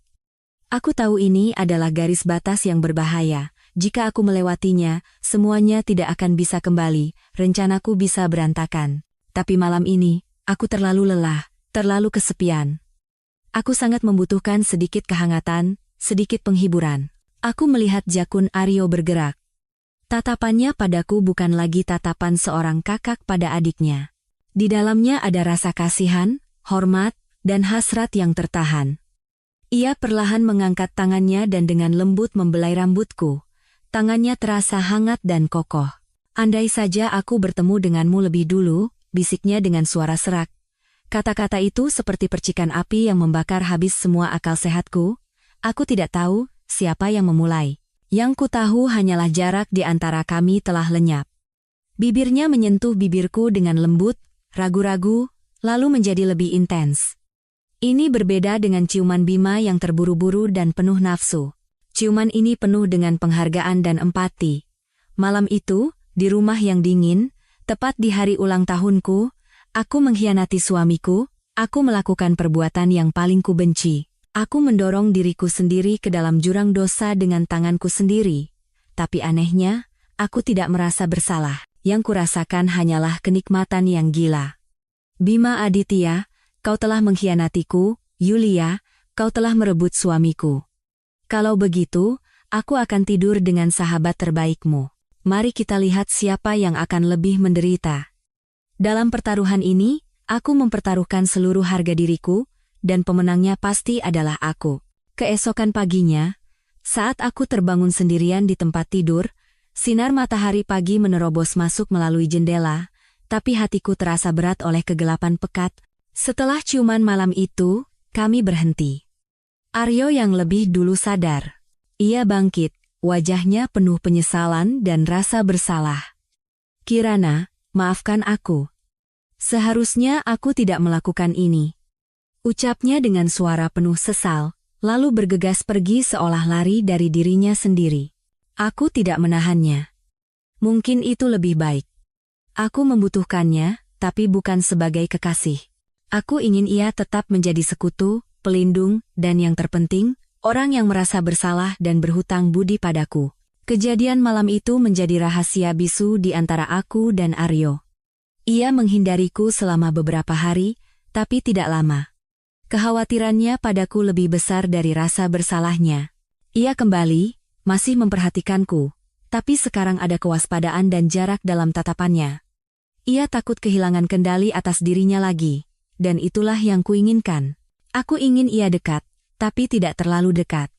Aku tahu ini adalah garis batas yang berbahaya. Jika aku melewatinya, semuanya tidak akan bisa kembali, rencanaku bisa berantakan. Tapi malam ini, aku terlalu lelah, terlalu kesepian. Aku sangat membutuhkan sedikit kehangatan, sedikit penghiburan. Aku melihat jakun Aryo bergerak. Tatapannya padaku bukan lagi tatapan seorang kakak pada adiknya. Di dalamnya ada rasa kasihan, hormat, dan hasrat yang tertahan. Ia perlahan mengangkat tangannya dan dengan lembut membelai rambutku. Tangannya terasa hangat dan kokoh. Andai saja aku bertemu denganmu lebih dulu, bisiknya dengan suara serak. Kata-kata itu seperti percikan api yang membakar habis semua akal sehatku. Aku tidak tahu siapa yang memulai. Yang ku tahu hanyalah jarak di antara kami telah lenyap. Bibirnya menyentuh bibirku dengan lembut, ragu-ragu, lalu menjadi lebih intens. Ini berbeda dengan ciuman Bima yang terburu-buru dan penuh nafsu. Ciuman ini penuh dengan penghargaan dan empati. Malam itu, di rumah yang dingin, tepat di hari ulang tahunku, aku mengkhianati suamiku, aku melakukan perbuatan yang paling kubenci. Aku mendorong diriku sendiri ke dalam jurang dosa dengan tanganku sendiri. Tapi anehnya, aku tidak merasa bersalah. yang kurasakan hanyalah kenikmatan yang gila. Bima Aditya, kau telah mengkhianatiku, Yulia, kau telah merebut suamiku. Kalau begitu, aku akan tidur dengan sahabat terbaikmu. Mari kita lihat siapa yang akan lebih menderita. Dalam pertaruhan ini, aku mempertaruhkan seluruh harga diriku, dan pemenangnya pasti adalah aku. Keesokan paginya, saat aku terbangun sendirian di tempat tidur, sinar matahari pagi menerobos masuk melalui jendela, tapi hatiku terasa berat oleh kegelapan pekat. Setelah ciuman malam itu, kami berhenti. Aryo yang lebih dulu sadar. Ia bangkit, wajahnya penuh penyesalan dan rasa bersalah. Kirana, maafkan aku. Seharusnya aku tidak melakukan ini. Ucapnya dengan suara penuh sesal, lalu bergegas pergi seolah lari dari dirinya sendiri. Aku tidak menahannya. Mungkin itu lebih baik. Aku membutuhkannya, tapi bukan sebagai kekasih. Aku ingin ia tetap menjadi sekutu, pelindung, dan yang terpenting, orang yang merasa bersalah dan berhutang budi padaku. Kejadian malam itu menjadi rahasia bisu di antara aku dan Aryo. Ia menghindariku selama beberapa hari, tapi tidak lama. Kekhawatirannya padaku lebih besar dari rasa bersalahnya. Ia kembali, masih memperhatikanku, tapi sekarang ada kewaspadaan dan jarak dalam tatapannya. Ia takut kehilangan kendali atas dirinya lagi, dan itulah yang kuinginkan. Aku ingin ia dekat, tapi tidak terlalu dekat.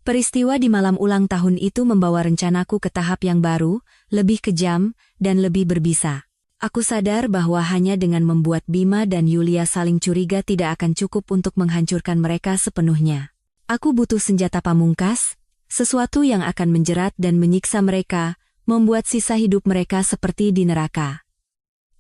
Peristiwa di malam ulang tahun itu membawa rencanaku ke tahap yang baru, lebih kejam, dan lebih berbisa. Aku sadar bahwa hanya dengan membuat Bima dan Yulia saling curiga tidak akan cukup untuk menghancurkan mereka sepenuhnya. Aku butuh senjata pamungkas, sesuatu yang akan menjerat dan menyiksa mereka, membuat sisa hidup mereka seperti di neraka.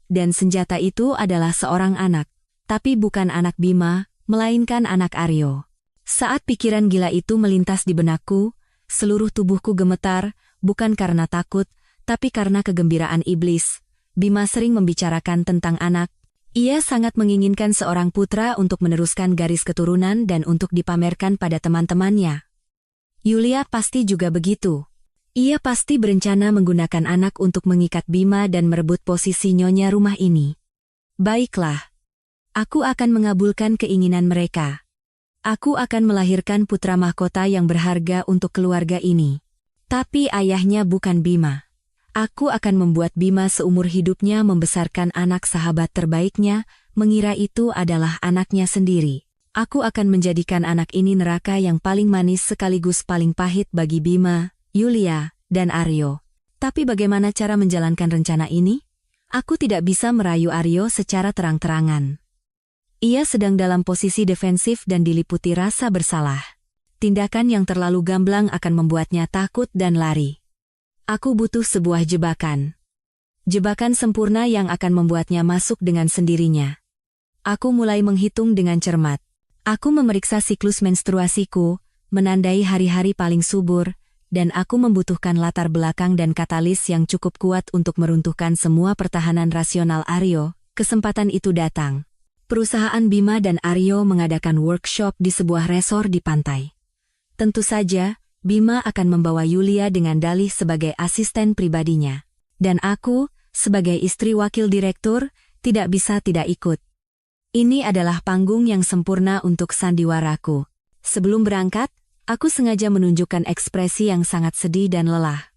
Dan senjata itu adalah seorang anak, tapi bukan anak Bima, melainkan anak Aryo. Saat pikiran gila itu melintas di benakku, seluruh tubuhku gemetar, bukan karena takut, tapi karena kegembiraan iblis. Bima sering membicarakan tentang anak. Ia sangat menginginkan seorang putra untuk meneruskan garis keturunan dan untuk dipamerkan pada teman-temannya. Yulia pasti juga begitu. Ia pasti berencana menggunakan anak untuk mengikat Bima dan merebut posisi nyonya rumah ini. Baiklah. Aku akan mengabulkan keinginan mereka. Aku akan melahirkan putra mahkota yang berharga untuk keluarga ini. Tapi ayahnya bukan Bima. Aku akan membuat Bima seumur hidupnya membesarkan anak sahabat terbaiknya, mengira itu adalah anaknya sendiri. Aku akan menjadikan anak ini neraka yang paling manis sekaligus paling pahit bagi Bima, Yulia, dan Aryo. Tapi bagaimana cara menjalankan rencana ini? Aku tidak bisa merayu Aryo secara terang-terangan. Ia sedang dalam posisi defensif dan diliputi rasa bersalah. Tindakan yang terlalu gamblang akan membuatnya takut dan lari. Aku butuh sebuah jebakan. Jebakan sempurna yang akan membuatnya masuk dengan sendirinya. Aku mulai menghitung dengan cermat. Aku memeriksa siklus menstruasiku, menandai hari-hari paling subur, dan aku membutuhkan latar belakang dan katalis yang cukup kuat untuk meruntuhkan semua pertahanan rasional Aryo. Kesempatan itu datang. Perusahaan Bima dan Aryo mengadakan workshop di sebuah resor di pantai. Tentu saja, Bima akan membawa Yulia dengan dalih sebagai asisten pribadinya. Dan aku, sebagai istri wakil direktur, tidak bisa tidak ikut. Ini adalah panggung yang sempurna untuk sandiwaraku. Sebelum berangkat, aku sengaja menunjukkan ekspresi yang sangat sedih dan lelah.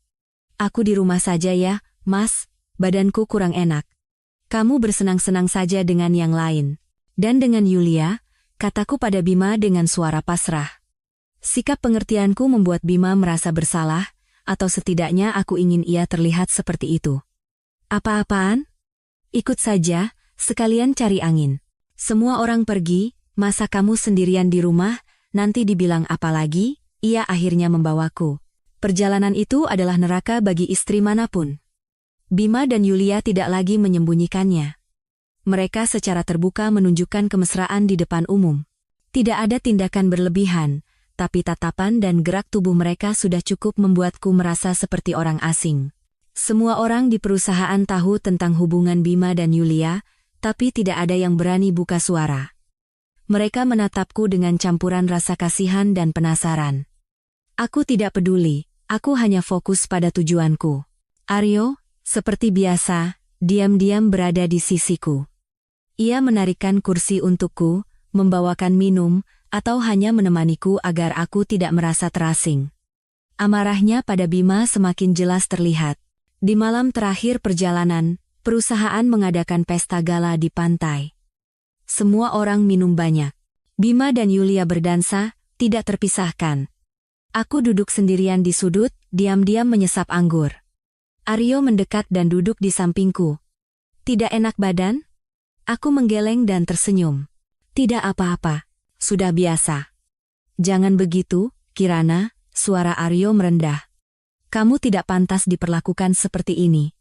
Aku di rumah saja ya, Mas, badanku kurang enak. Kamu bersenang-senang saja dengan yang lain. Dan dengan Yulia, kataku pada Bima dengan suara pasrah. Sikap pengertianku membuat Bima merasa bersalah, atau setidaknya aku ingin ia terlihat seperti itu. Apa-apaan? Ikut saja, sekalian cari angin. Semua orang pergi, masa kamu sendirian di rumah, nanti dibilang apa lagi? Ia akhirnya membawaku. Perjalanan itu adalah neraka bagi istri manapun. Bima dan Yulia tidak lagi menyembunyikannya. Mereka secara terbuka menunjukkan kemesraan di depan umum. Tidak ada tindakan berlebihan, tapi tatapan dan gerak tubuh mereka sudah cukup membuatku merasa seperti orang asing. Semua orang di perusahaan tahu tentang hubungan Bima dan Yulia, tapi tidak ada yang berani buka suara. Mereka menatapku dengan campuran rasa kasihan dan penasaran. Aku tidak peduli, aku hanya fokus pada tujuanku. Aryo, Seperti biasa, diam-diam berada di sisiku. Ia menarikkan kursi untukku, membawakan minum, atau hanya menemaniku agar aku tidak merasa terasing. Amarahnya pada Bima semakin jelas terlihat. Di malam terakhir perjalanan, perusahaan mengadakan pesta gala di pantai. Semua orang minum banyak. Bima dan Yulia berdansa, tidak terpisahkan. Aku duduk sendirian di sudut, diam-diam menyesap anggur. Aryo mendekat dan duduk di sampingku. Tidak enak badan? Aku menggeleng dan tersenyum. Tidak apa-apa, sudah biasa. Jangan begitu, Kirana, suara Aryo merendah. Kamu tidak pantas diperlakukan seperti ini.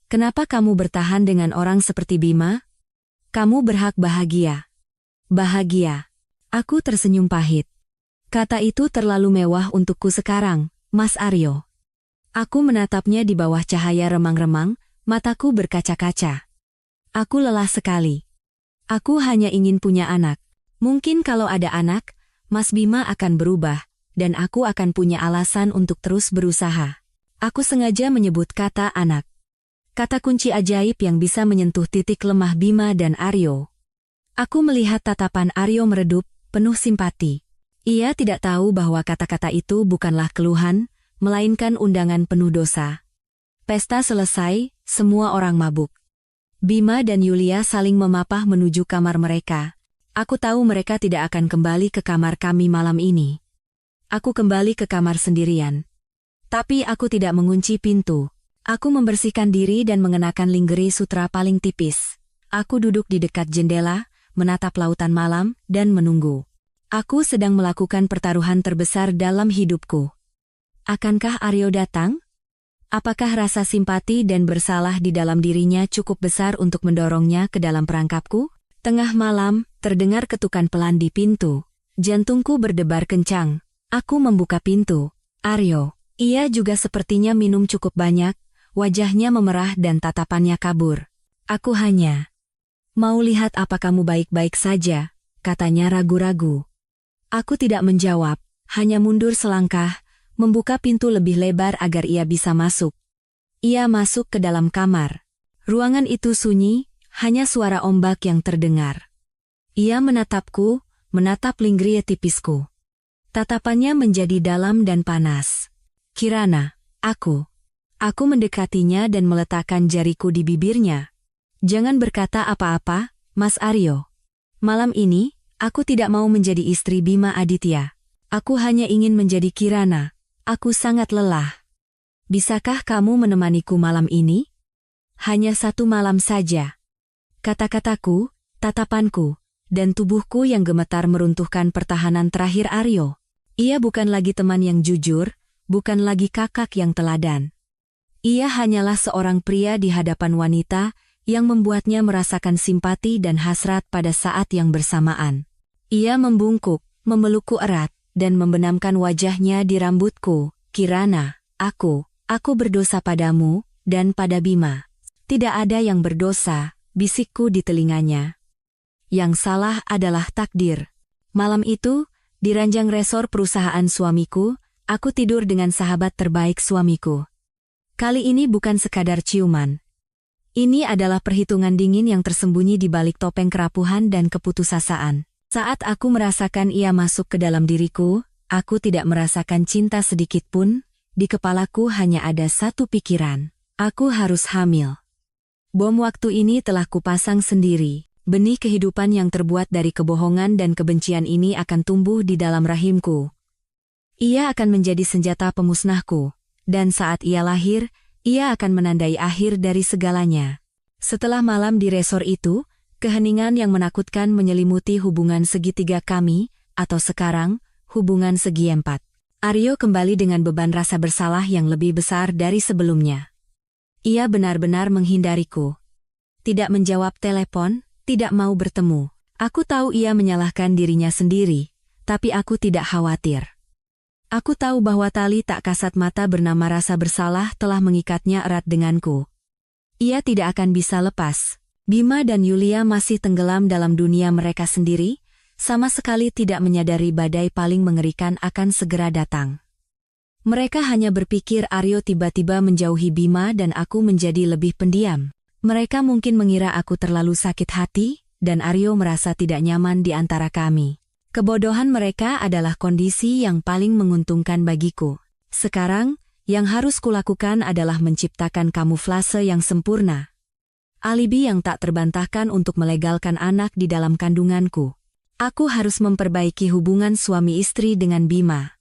Kenapa kamu bertahan dengan orang seperti Bima? Kamu berhak bahagia. Bahagia. Aku tersenyum pahit. Kata itu terlalu mewah untukku sekarang, Mas Aryo. Aku menatapnya di bawah cahaya remang-remang, mataku berkaca-kaca. Aku lelah sekali. Aku hanya ingin punya anak. Mungkin kalau ada anak, Mas Bima akan berubah, dan aku akan punya alasan untuk terus berusaha. Aku sengaja menyebut kata anak. Kata kunci ajaib yang bisa menyentuh titik lemah Bima dan Aryo. Aku melihat tatapan Aryo meredup, penuh simpati. Ia tidak tahu bahwa kata-kata itu bukanlah keluhan, melainkan undangan penuh dosa. Pesta selesai, semua orang mabuk. Bima dan Yulia saling memapah menuju kamar mereka. Aku tahu mereka tidak akan kembali ke kamar kami malam ini. Aku kembali ke kamar sendirian. Tapi aku tidak mengunci pintu. Aku membersihkan diri dan mengenakan lingerie sutra paling tipis. Aku duduk di dekat jendela, menatap lautan malam, dan menunggu. Aku sedang melakukan pertaruhan terbesar dalam hidupku. Akankah Aryo datang? Apakah rasa simpati dan bersalah di dalam dirinya cukup besar untuk mendorongnya ke dalam perangkapku? Tengah malam, terdengar ketukan pelan di pintu. Jantungku berdebar kencang. Aku membuka pintu. Aryo. Ia juga sepertinya minum cukup banyak, wajahnya memerah dan tatapannya kabur. Aku hanya mau lihat apa kamu baik-baik saja, katanya ragu-ragu. Aku tidak menjawab, hanya mundur selangkah, membuka pintu lebih lebar agar ia bisa masuk. Ia masuk ke dalam kamar. Ruangan itu sunyi, hanya suara ombak yang terdengar. Ia menatapku, menatap lingerie tipisku. Tatapannya menjadi dalam dan panas. Kirana, aku mendekatinya dan meletakkan jariku di bibirnya. Jangan berkata apa-apa, Mas Aryo. Malam ini, aku tidak mau menjadi istri Bima Aditya. Aku hanya ingin menjadi Kirana. Aku sangat lelah. Bisakah kamu menemaniku malam ini? Hanya satu malam saja. Kata-kataku, tatapanku, dan tubuhku yang gemetar meruntuhkan pertahanan terakhir Aryo. Ia bukan lagi teman yang jujur, bukan lagi kakak yang teladan. Ia hanyalah seorang pria di hadapan wanita yang membuatnya merasakan simpati dan hasrat pada saat yang bersamaan. Ia membungkuk, memelukku erat, dan membenamkan wajahnya di rambutku. Kirana, aku berdosa padamu, dan pada Bima. Tidak ada yang berdosa, bisikku di telinganya. Yang salah adalah takdir. Malam itu, di ranjang resor perusahaan suamiku, aku tidur dengan sahabat terbaik suamiku. Kali ini bukan sekadar ciuman. Ini adalah perhitungan dingin yang tersembunyi di balik topeng kerapuhan dan keputusasaan. Saat aku merasakan ia masuk ke dalam diriku, aku tidak merasakan cinta sedikit pun, di kepalaku hanya ada satu pikiran. Aku harus hamil. Bom waktu ini telah kupasang sendiri. Benih kehidupan yang terbuat dari kebohongan dan kebencian ini akan tumbuh di dalam rahimku. Ia akan menjadi senjata pemusnahku, dan saat ia lahir, ia akan menandai akhir dari segalanya. Setelah malam di resor itu, keheningan yang menakutkan menyelimuti hubungan segitiga kami, atau sekarang, hubungan segi empat. Aryo kembali dengan beban rasa bersalah yang lebih besar dari sebelumnya. Ia benar-benar menghindariku. Tidak menjawab telepon, tidak mau bertemu. Aku tahu ia menyalahkan dirinya sendiri, tapi aku tidak khawatir. Aku tahu bahwa tali tak kasat mata bernama rasa bersalah telah mengikatnya erat denganku. Ia tidak akan bisa lepas. Bima dan Yulia masih tenggelam dalam dunia mereka sendiri, sama sekali tidak menyadari badai paling mengerikan akan segera datang. Mereka hanya berpikir Aryo tiba-tiba menjauhi Bima dan aku menjadi lebih pendiam. Mereka mungkin mengira aku terlalu sakit hati, dan Aryo merasa tidak nyaman di antara kami. Kebodohan mereka adalah kondisi yang paling menguntungkan bagiku. Sekarang, yang harus kulakukan adalah menciptakan kamuflase yang sempurna. Alibi yang tak terbantahkan untuk melegalkan anak di dalam kandunganku. Aku harus memperbaiki hubungan suami istri dengan Bima.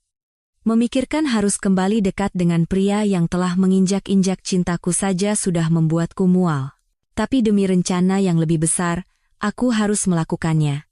Memikirkan harus kembali dekat dengan pria yang telah menginjak-injak cintaku saja sudah membuatku mual. Tapi demi rencana yang lebih besar, aku harus melakukannya.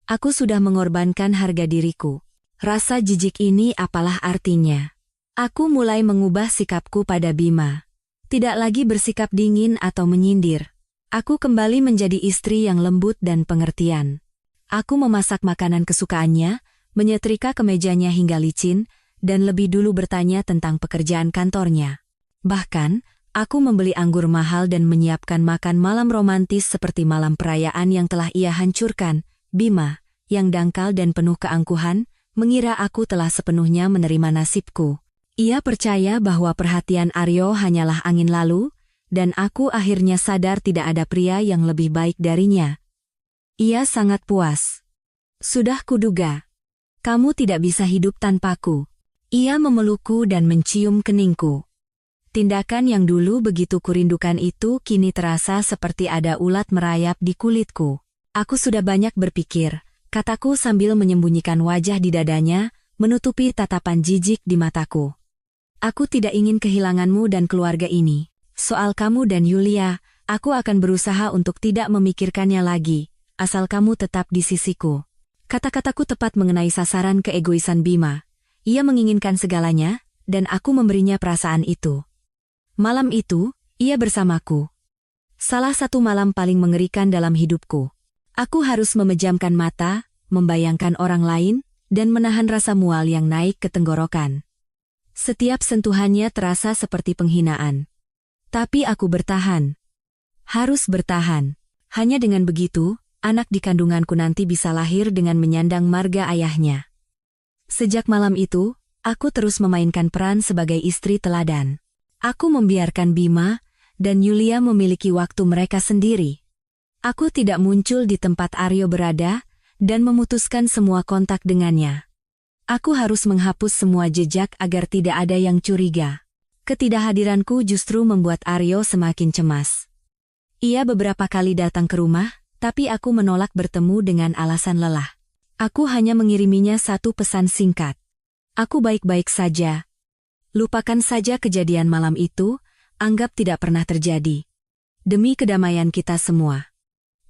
Aku sudah mengorbankan harga diriku. Rasa jijik ini apalah artinya? Aku mulai mengubah sikapku pada Bima. Tidak lagi bersikap dingin atau menyindir. Aku kembali menjadi istri yang lembut dan pengertian. Aku memasak makanan kesukaannya, menyetrika kemejanya hingga licin, dan lebih dulu bertanya tentang pekerjaan kantornya. Bahkan, aku membeli anggur mahal dan menyiapkan makan malam romantis seperti malam perayaan yang telah ia hancurkan. Bima, yang dangkal dan penuh keangkuhan, mengira aku telah sepenuhnya menerima nasibku. Ia percaya bahwa perhatian Aryo hanyalah angin lalu, dan aku akhirnya sadar tidak ada pria yang lebih baik darinya. Ia sangat puas. Sudah kuduga. Kamu tidak bisa hidup tanpaku. Ia memelukku dan mencium keningku. Tindakan yang dulu begitu kurindukan itu kini terasa seperti ada ulat merayap di kulitku. Aku sudah banyak berpikir, kataku sambil menyembunyikan wajah di dadanya, menutupi tatapan jijik di mataku. Aku tidak ingin kehilanganmu dan keluarga ini. Soal kamu dan Yulia, aku akan berusaha untuk tidak memikirkannya lagi, asal kamu tetap di sisiku. Kata-kataku tepat mengenai sasaran keegoisan Bima. Ia menginginkan segalanya, dan aku memberinya perasaan itu. Malam itu, ia bersamaku. Salah satu malam paling mengerikan dalam hidupku. Aku harus memejamkan mata, membayangkan orang lain, dan menahan rasa mual yang naik ke tenggorokan. Setiap sentuhannya terasa seperti penghinaan. Tapi aku bertahan. Harus bertahan. Hanya dengan begitu, anak di kandunganku nanti bisa lahir dengan menyandang marga ayahnya. Sejak malam itu, aku terus memainkan peran sebagai istri teladan. Aku membiarkan Bima dan Yulia memiliki waktu mereka sendiri. Aku tidak muncul di tempat Aryo berada dan memutuskan semua kontak dengannya. Aku harus menghapus semua jejak agar tidak ada yang curiga. Ketidakhadiranku justru membuat Aryo semakin cemas. Ia beberapa kali datang ke rumah, tapi aku menolak bertemu dengan alasan lelah. Aku hanya mengiriminya satu pesan singkat. Aku baik-baik saja. Lupakan saja kejadian malam itu, anggap tidak pernah terjadi. Demi kedamaian kita semua.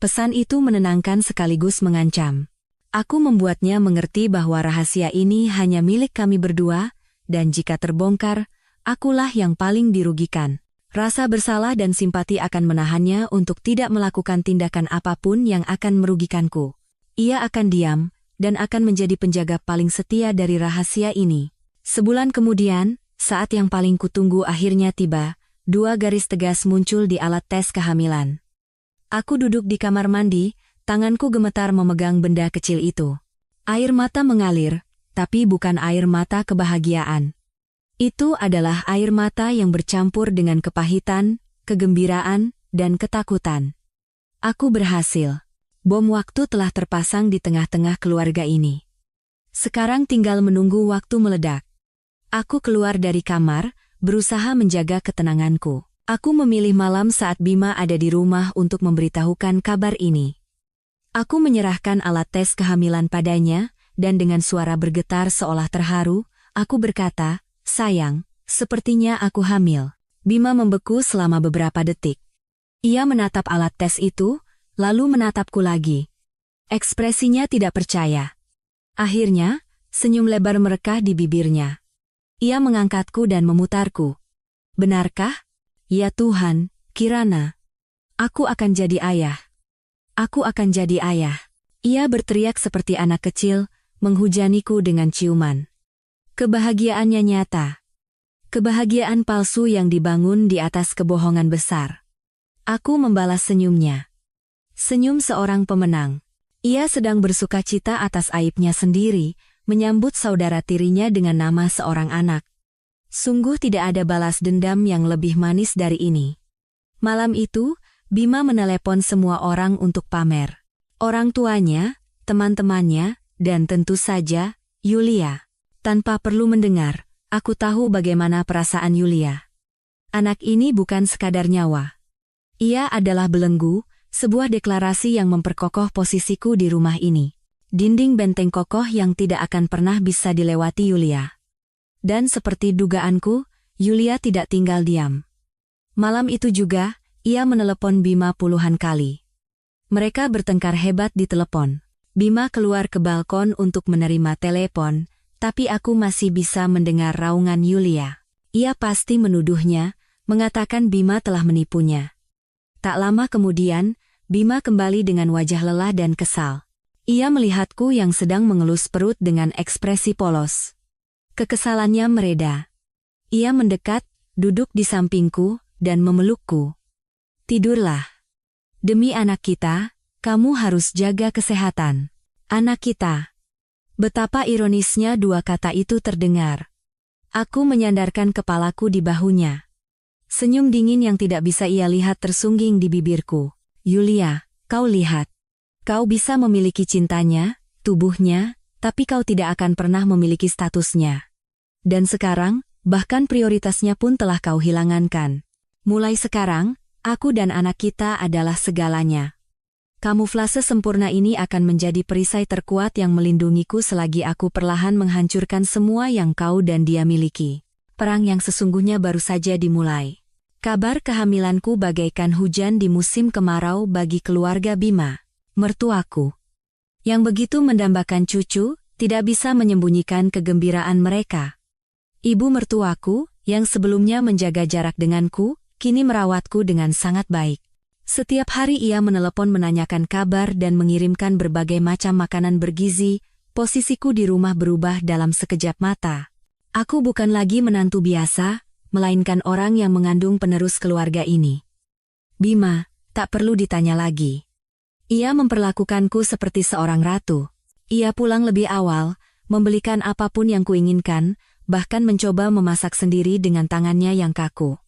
Pesan itu menenangkan sekaligus mengancam. Aku membuatnya mengerti bahwa rahasia ini hanya milik kami berdua, dan jika terbongkar, akulah yang paling dirugikan. Rasa bersalah dan simpati akan menahannya untuk tidak melakukan tindakan apapun yang akan merugikanku. Ia akan diam, dan akan menjadi penjaga paling setia dari rahasia ini. Sebulan kemudian, saat yang paling kutunggu akhirnya tiba, 2 garis tegas muncul di alat tes kehamilan. Aku duduk di kamar mandi, tanganku gemetar memegang benda kecil itu. Air mata mengalir, tapi bukan air mata kebahagiaan. Itu adalah air mata yang bercampur dengan kepahitan, kegembiraan, dan ketakutan. Aku berhasil. Bom waktu telah terpasang di tengah-tengah keluarga ini. Sekarang tinggal menunggu waktu meledak. Aku keluar dari kamar, berusaha menjaga ketenanganku. Aku memilih malam saat Bima ada di rumah untuk memberitahukan kabar ini. Aku menyerahkan alat tes kehamilan padanya, dan dengan suara bergetar seolah terharu, aku berkata, "Sayang, sepertinya aku hamil." Bima membeku selama beberapa detik. Ia menatap alat tes itu, lalu menatapku lagi. Ekspresinya tidak percaya. Akhirnya, senyum lebar merekah di bibirnya. Ia mengangkatku dan memutarku. "Benarkah? Ya Tuhan, Kirana. Aku akan jadi ayah. Aku akan jadi ayah." Ia berteriak seperti anak kecil, menghujaniku dengan ciuman. Kebahagiaannya nyata. Kebahagiaan palsu yang dibangun di atas kebohongan besar. Aku membalas senyumnya. Senyum seorang pemenang. Ia sedang bersukacita atas aibnya sendiri, menyambut saudara tirinya dengan nama seorang anak. Sungguh tidak ada balas dendam yang lebih manis dari ini. Malam itu, Bima menelepon semua orang untuk pamer. Orang tuanya, teman-temannya, dan tentu saja, Yulia. Tanpa perlu mendengar, aku tahu bagaimana perasaan Yulia. Anak ini bukan sekadar nyawa. Ia adalah belenggu, sebuah deklarasi yang memperkokoh posisiku di rumah ini. Dinding benteng kokoh yang tidak akan pernah bisa dilewati Yulia. Dan seperti dugaanku, Yulia tidak tinggal diam. Malam itu juga, ia menelepon Bima puluhan kali. Mereka bertengkar hebat di telepon. Bima keluar ke balkon untuk menerima telepon, tapi aku masih bisa mendengar raungan Yulia. Ia pasti menuduhnya, mengatakan Bima telah menipunya. Tak lama kemudian, Bima kembali dengan wajah lelah dan kesal. Ia melihatku yang sedang mengelus perut dengan ekspresi polos. Kekesalannya mereda. Ia mendekat, duduk di sampingku, dan memelukku. Tidurlah. Demi anak kita, kamu harus jaga kesehatan. Anak kita. Betapa ironisnya dua kata itu terdengar. Aku menyandarkan kepalaku di bahunya. Senyum dingin yang tidak bisa ia lihat tersungging di bibirku. Yulia, kau lihat. Kau bisa memiliki cintanya, tubuhnya, tapi kau tidak akan pernah memiliki statusnya. Dan sekarang, bahkan prioritasnya pun telah kau hilangkan. Mulai sekarang, aku dan anak kita adalah segalanya. Kamuflase sempurna ini akan menjadi perisai terkuat yang melindungiku selagi aku perlahan menghancurkan semua yang kau dan dia miliki. Perang yang sesungguhnya baru saja dimulai. Kabar kehamilanku bagaikan hujan di musim kemarau bagi keluarga Bima. Mertuaku, yang begitu mendambakan cucu, tidak bisa menyembunyikan kegembiraan mereka. Ibu mertuaku, yang sebelumnya menjaga jarak denganku, kini merawatku dengan sangat baik. Setiap hari ia menelepon menanyakan kabar dan mengirimkan berbagai macam makanan bergizi. Posisiku di rumah berubah dalam sekejap mata. Aku bukan lagi menantu biasa, melainkan orang yang mengandung penerus keluarga ini. Bima, tak perlu ditanya lagi. Ia memperlakukanku seperti seorang ratu. Ia pulang lebih awal, membelikan apapun yang kuinginkan, bahkan mencoba memasak sendiri dengan tangannya yang kaku.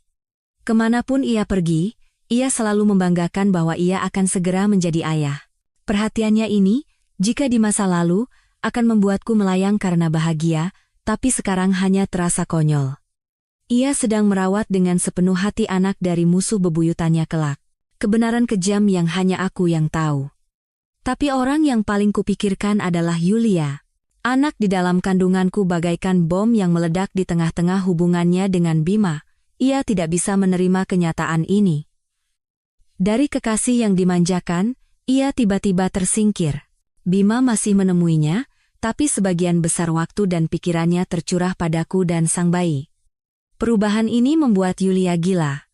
Kemanapun ia pergi, ia selalu membanggakan bahwa ia akan segera menjadi ayah. Perhatiannya ini, jika di masa lalu, akan membuatku melayang karena bahagia, tapi sekarang hanya terasa konyol. Ia sedang merawat dengan sepenuh hati anak dari musuh bebuyutannya kelak. Kebenaran kejam yang hanya aku yang tahu. Tapi orang yang paling kupikirkan adalah Yulia. Anak di dalam kandunganku bagaikan bom yang meledak di tengah-tengah hubungannya dengan Bima. Ia tidak bisa menerima kenyataan ini. Dari kekasih yang dimanjakan, ia tiba-tiba tersingkir. Bima masih menemuinya, tapi sebagian besar waktu dan pikirannya tercurah padaku dan sang bayi. Perubahan ini membuat Yulia gila.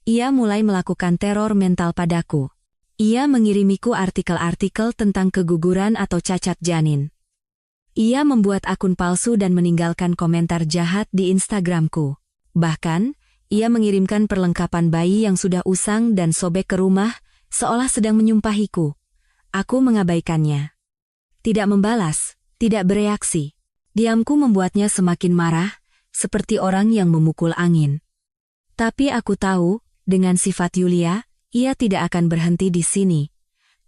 Ia mulai melakukan teror mental padaku. Ia mengirimiku artikel-artikel tentang keguguran atau cacat janin. Ia membuat akun palsu dan meninggalkan komentar jahat di Instagramku. Bahkan, ia mengirimkan perlengkapan bayi yang sudah usang dan sobek ke rumah, seolah sedang menyumpahiku. Aku mengabaikannya. Tidak membalas, tidak bereaksi. Diamku membuatnya semakin marah, seperti orang yang memukul angin. Tapi aku tahu, dengan sifat Yulia, ia tidak akan berhenti di sini.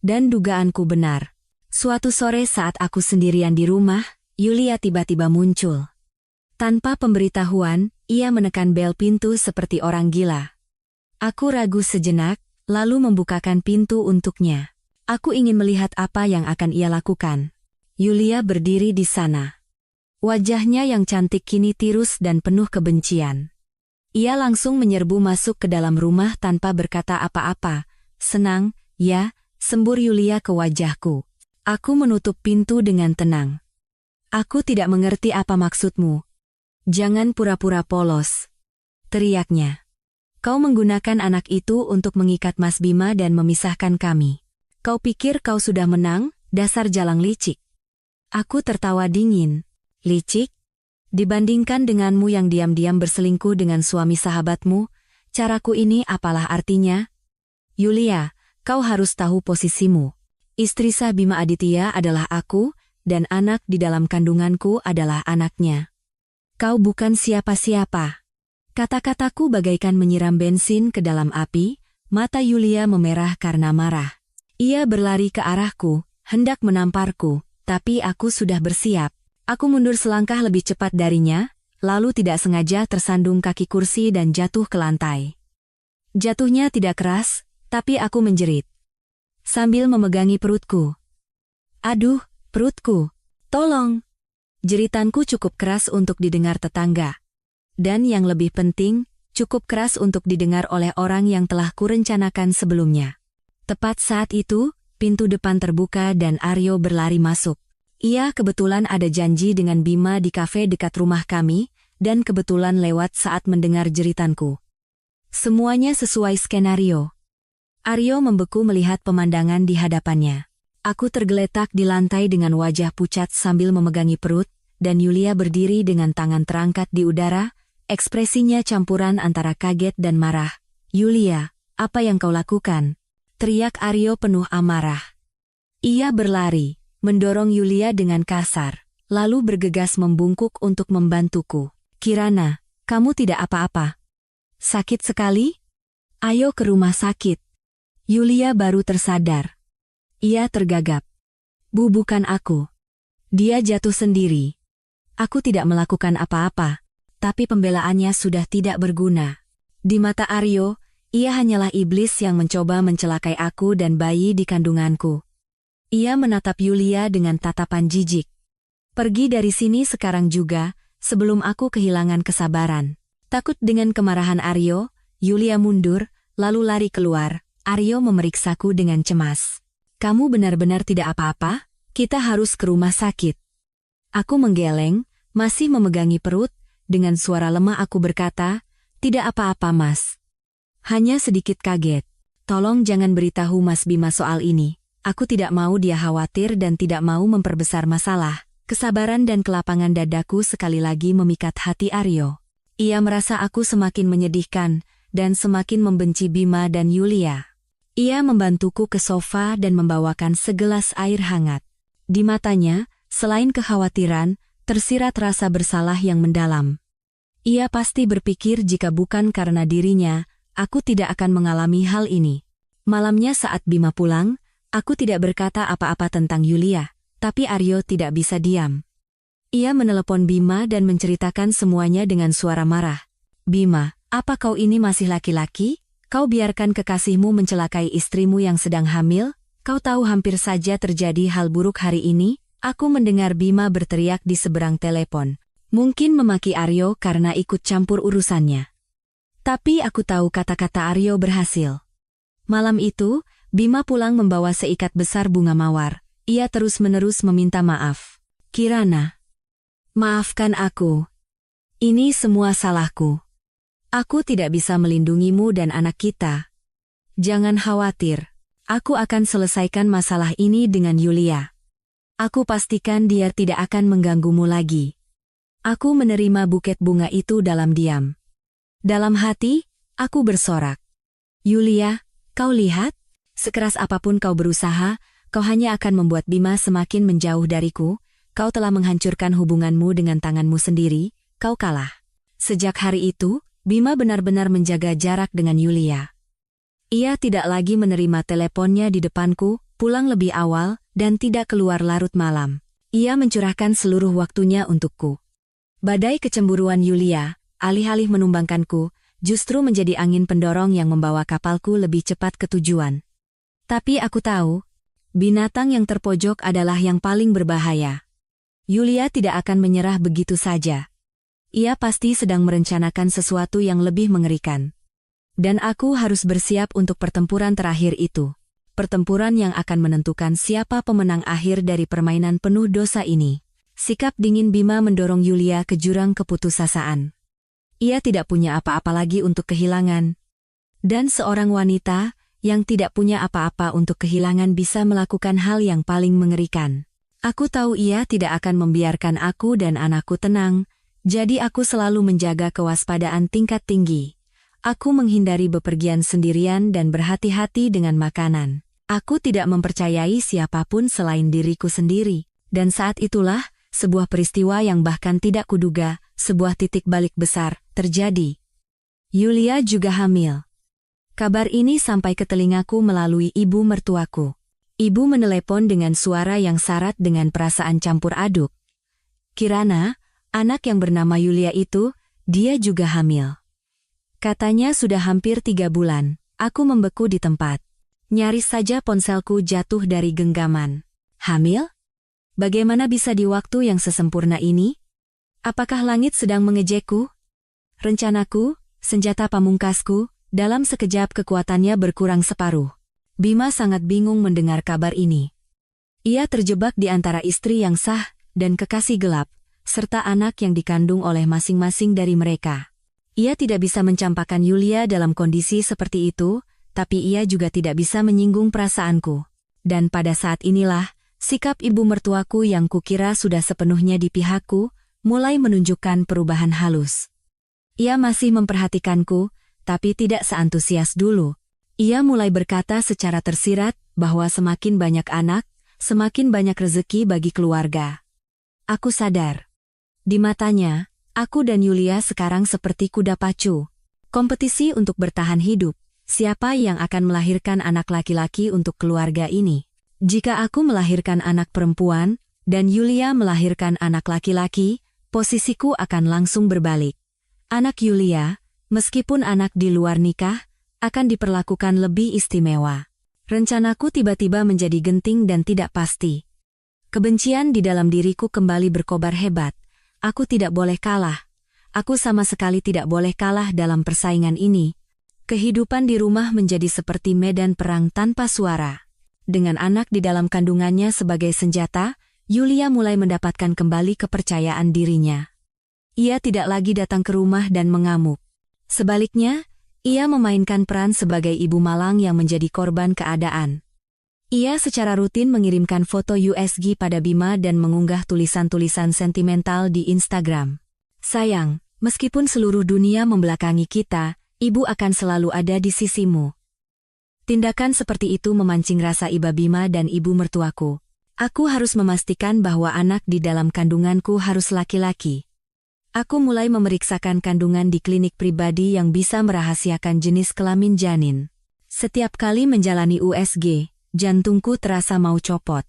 Dan dugaanku benar. Suatu sore saat aku sendirian di rumah, Yulia tiba-tiba muncul. Tanpa pemberitahuan, ia menekan bel pintu seperti orang gila. Aku ragu sejenak, lalu membukakan pintu untuknya. Aku ingin melihat apa yang akan ia lakukan. Yulia berdiri di sana. Wajahnya yang cantik kini tirus dan penuh kebencian. Ia langsung menyerbu masuk ke dalam rumah tanpa berkata apa-apa. Senang, ya, sembur Yulia ke wajahku. Aku menutup pintu dengan tenang. Aku tidak mengerti apa maksudmu. Jangan pura-pura polos, teriaknya. Kau menggunakan anak itu untuk mengikat Mas Bima dan memisahkan kami. Kau pikir kau sudah menang, dasar jalang licik. Aku tertawa dingin. Licik? Dibandingkan denganmu yang diam-diam berselingkuh dengan suami sahabatmu, caraku ini apalah artinya? Yulia, kau harus tahu posisimu. Istri sah Bima Aditya adalah aku, dan anak di dalam kandunganku adalah anaknya. Kau bukan siapa-siapa. Kata-kataku bagaikan menyiram bensin ke dalam api, mata Yulia memerah karena marah. Ia berlari ke arahku, hendak menamparku, tapi aku sudah bersiap. Aku mundur selangkah lebih cepat darinya, lalu tidak sengaja tersandung kaki kursi dan jatuh ke lantai. Jatuhnya tidak keras, tapi aku menjerit. Sambil memegangi perutku. Aduh, perutku. Tolong. Jeritanku cukup keras untuk didengar tetangga. Dan yang lebih penting, cukup keras untuk didengar oleh orang yang telah kurencanakan sebelumnya. Tepat saat itu, pintu depan terbuka dan Aryo berlari masuk. Ia kebetulan ada janji dengan Bima di kafe dekat rumah kami, dan kebetulan lewat saat mendengar jeritanku. Semuanya sesuai skenario. Aryo membeku melihat pemandangan di hadapannya. Aku tergeletak di lantai dengan wajah pucat sambil memegangi perut, dan Yulia berdiri dengan tangan terangkat di udara, ekspresinya campuran antara kaget dan marah. Yulia, apa yang kau lakukan? Teriak Aryo penuh amarah. Ia berlari, mendorong Yulia dengan kasar, lalu bergegas membungkuk untuk membantuku. Kirana, kamu tidak apa-apa. Sakit sekali? Ayo ke rumah sakit. Yulia baru tersadar. Ia tergagap. Bukan aku. Dia jatuh sendiri. Aku tidak melakukan apa-apa, tapi pembelaannya sudah tidak berguna. Di mata Aryo, ia hanyalah iblis yang mencoba mencelakai aku dan bayi di kandunganku. Ia menatap Yulia dengan tatapan jijik. Pergi dari sini sekarang juga, sebelum aku kehilangan kesabaran. Takut dengan kemarahan Aryo, Yulia mundur, lalu lari keluar. Aryo memeriksaku dengan cemas. Kamu benar-benar tidak apa-apa? Kita harus ke rumah sakit. Aku menggeleng, masih memegangi perut, dengan suara lemah aku berkata, tidak apa-apa mas. Hanya sedikit kaget. Tolong jangan beritahu Mas Bima soal ini. Aku tidak mau dia khawatir dan tidak mau memperbesar masalah. Kesabaran dan kelapangan dadaku sekali lagi memikat hati Aryo. Ia merasa aku semakin menyedihkan, dan semakin membenci Bima dan Yulia. Ia membantuku ke sofa dan membawakan segelas air hangat. Di matanya, selain kekhawatiran, tersirat rasa bersalah yang mendalam. Ia pasti berpikir jika bukan karena dirinya, aku tidak akan mengalami hal ini. Malamnya saat Bima pulang, aku tidak berkata apa-apa tentang Yulia, tapi Aryo tidak bisa diam. Ia menelepon Bima dan menceritakan semuanya dengan suara marah. Bima, apa kau ini masih laki-laki? Kau biarkan kekasihmu mencelakai istrimu yang sedang hamil? Kau tahu hampir saja terjadi hal buruk hari ini? Aku mendengar Bima berteriak di seberang telepon. Mungkin memaki Aryo karena ikut campur urusannya. Tapi aku tahu kata-kata Aryo berhasil. Malam itu, Bima pulang membawa seikat besar bunga mawar. Ia terus-menerus meminta maaf. Kirana, maafkan aku. Ini semua salahku. Aku tidak bisa melindungimu dan anak kita. Jangan khawatir. Aku akan selesaikan masalah ini dengan Yulia. Aku pastikan dia tidak akan mengganggumu lagi. Aku menerima buket bunga itu dalam diam. Dalam hati, aku bersorak. Yulia, kau lihat? Sekeras apapun kau berusaha, kau hanya akan membuat Bima semakin menjauh dariku. Kau telah menghancurkan hubunganmu dengan tanganmu sendiri, kau kalah. Sejak hari itu, Bima benar-benar menjaga jarak dengan Yulia. Ia tidak lagi menerima teleponnya di depanku, pulang lebih awal, dan tidak keluar larut malam. Ia mencurahkan seluruh waktunya untukku. Badai kecemburuan Yulia, alih-alih menumbangkanku, justru menjadi angin pendorong yang membawa kapalku lebih cepat ke tujuan. Tapi aku tahu, binatang yang terpojok adalah yang paling berbahaya. Yulia tidak akan menyerah begitu saja. Ia pasti sedang merencanakan sesuatu yang lebih mengerikan. Dan aku harus bersiap untuk pertempuran terakhir itu. Pertempuran yang akan menentukan siapa pemenang akhir dari permainan penuh dosa ini. Sikap dingin Bima mendorong Yulia ke jurang keputusasaan. Ia tidak punya apa-apa lagi untuk kehilangan. Dan seorang wanita yang tidak punya apa-apa untuk kehilangan bisa melakukan hal yang paling mengerikan. Aku tahu ia tidak akan membiarkan aku dan anakku tenang. Jadi aku selalu menjaga kewaspadaan tingkat tinggi. Aku menghindari bepergian sendirian dan berhati-hati dengan makanan. Aku tidak mempercayai siapapun selain diriku sendiri. Dan saat itulah, sebuah peristiwa yang bahkan tidak kuduga, sebuah titik balik besar terjadi. Yulia juga hamil. Kabar ini sampai ke telingaku melalui ibu mertuaku. Ibu menelepon dengan suara yang syarat dengan perasaan campur aduk. Kirana, anak yang bernama Yulia itu, dia juga hamil. Katanya sudah hampir 3 bulan. Aku membeku di tempat. Nyaris saja ponselku jatuh dari genggaman. Hamil? Bagaimana bisa di waktu yang sesempurna ini? Apakah langit sedang mengejekku? Rencanaku, senjata pamungkasku, dalam sekejap kekuatannya berkurang separuh. Bima sangat bingung mendengar kabar ini. Ia terjebak di antara istri yang sah dan kekasih gelap, serta anak yang dikandung oleh masing-masing dari mereka. Ia tidak bisa mencampakkan Yulia dalam kondisi seperti itu, tapi ia juga tidak bisa menyinggung perasaanku. Dan pada saat inilah, sikap ibu mertuaku yang kukira sudah sepenuhnya di pihakku, mulai menunjukkan perubahan halus. Ia masih memperhatikanku, tapi tidak seantusias dulu. Ia mulai berkata secara tersirat bahwa semakin banyak anak, semakin banyak rezeki bagi keluarga. Aku sadar. Di matanya, aku dan Yulia sekarang seperti kuda pacu. Kompetisi untuk bertahan hidup. Siapa yang akan melahirkan anak laki-laki untuk keluarga ini? Jika aku melahirkan anak perempuan, dan Yulia melahirkan anak laki-laki, posisiku akan langsung berbalik. Anak Yulia, meskipun anak di luar nikah, akan diperlakukan lebih istimewa. Rencanaku tiba-tiba menjadi genting dan tidak pasti. Kebencian di dalam diriku kembali berkobar hebat. Aku tidak boleh kalah. Aku sama sekali tidak boleh kalah dalam persaingan ini. Kehidupan di rumah menjadi seperti medan perang tanpa suara. Dengan anak di dalam kandungannya sebagai senjata, Yulia mulai mendapatkan kembali kepercayaan dirinya. Ia tidak lagi datang ke rumah dan mengamuk. Sebaliknya, ia memainkan peran sebagai ibu malang yang menjadi korban keadaan. Ia secara rutin mengirimkan foto USG pada Bima dan mengunggah tulisan-tulisan sentimental di Instagram. Sayang, meskipun seluruh dunia membelakangi kita, ibu akan selalu ada di sisimu. Tindakan seperti itu memancing rasa iba Bima dan ibu mertuaku. Aku harus memastikan bahwa anak di dalam kandunganku harus laki-laki. Aku mulai memeriksakan kandungan di klinik pribadi yang bisa merahasiakan jenis kelamin janin. Setiap kali menjalani USG, jantungku terasa mau copot.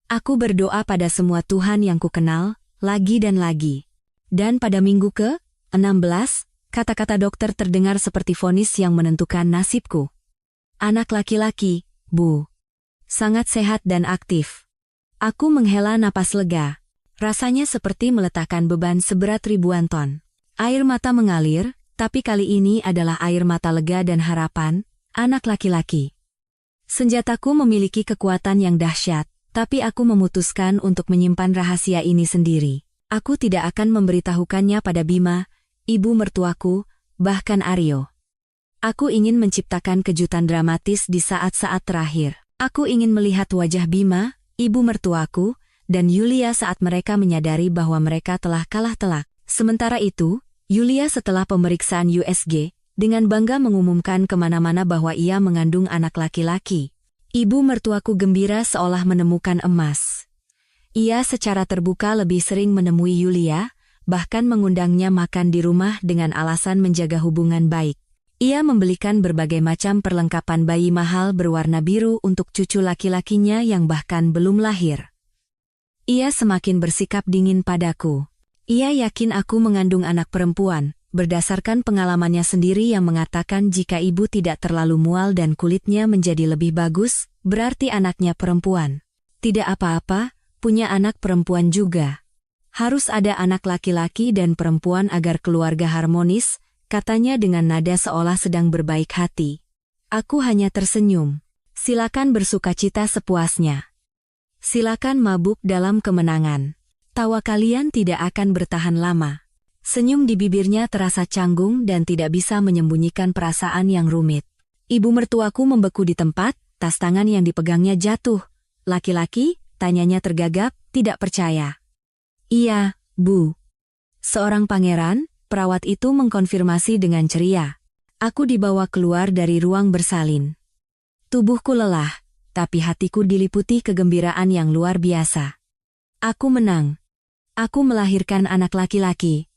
Aku berdoa pada semua Tuhan yang kukenal, lagi dan lagi. Dan pada minggu ke-16, kata-kata dokter terdengar seperti vonis yang menentukan nasibku. Anak laki-laki, Bu. Sangat sehat dan aktif. Aku menghela napas lega. Rasanya seperti meletakkan beban seberat ribuan ton. Air mata mengalir, tapi kali ini adalah air mata lega dan harapan, anak laki-laki. Senjataku memiliki kekuatan yang dahsyat, tapi aku memutuskan untuk menyimpan rahasia ini sendiri. Aku tidak akan memberitahukannya pada Bima, ibu mertuaku, bahkan Aryo. Aku ingin menciptakan kejutan dramatis di saat-saat terakhir. Aku ingin melihat wajah Bima, ibu mertuaku, dan Yulia saat mereka menyadari bahwa mereka telah kalah telak. Sementara itu, Yulia setelah pemeriksaan USG, dengan bangga mengumumkan kemana-mana bahwa ia mengandung anak laki-laki. Ibu mertuaku gembira seolah menemukan emas. Ia secara terbuka lebih sering menemui Yulia, bahkan mengundangnya makan di rumah dengan alasan menjaga hubungan baik. Ia membelikan berbagai macam perlengkapan bayi mahal berwarna biru untuk cucu laki-lakinya yang bahkan belum lahir. Ia semakin bersikap dingin padaku. Ia yakin aku mengandung anak perempuan, berdasarkan pengalamannya sendiri yang mengatakan jika ibu tidak terlalu mual dan kulitnya menjadi lebih bagus, berarti anaknya perempuan. Tidak apa-apa, punya anak perempuan juga. Harus ada anak laki-laki dan perempuan agar keluarga harmonis, katanya dengan nada seolah sedang berbaik hati. Aku hanya tersenyum. Silakan bersukacita sepuasnya. Silakan mabuk dalam kemenangan. Tawa kalian tidak akan bertahan lama. Senyum di bibirnya terasa canggung dan tidak bisa menyembunyikan perasaan yang rumit. Ibu mertuaku membeku di tempat, tas tangan yang dipegangnya jatuh. Laki-laki, tanyanya tergagap, tidak percaya. Iya, Bu. Seorang pangeran, perawat itu mengkonfirmasi dengan ceria. Aku dibawa keluar dari ruang bersalin. Tubuhku lelah, tapi hatiku diliputi kegembiraan yang luar biasa. Aku menang. Aku melahirkan anak laki-laki.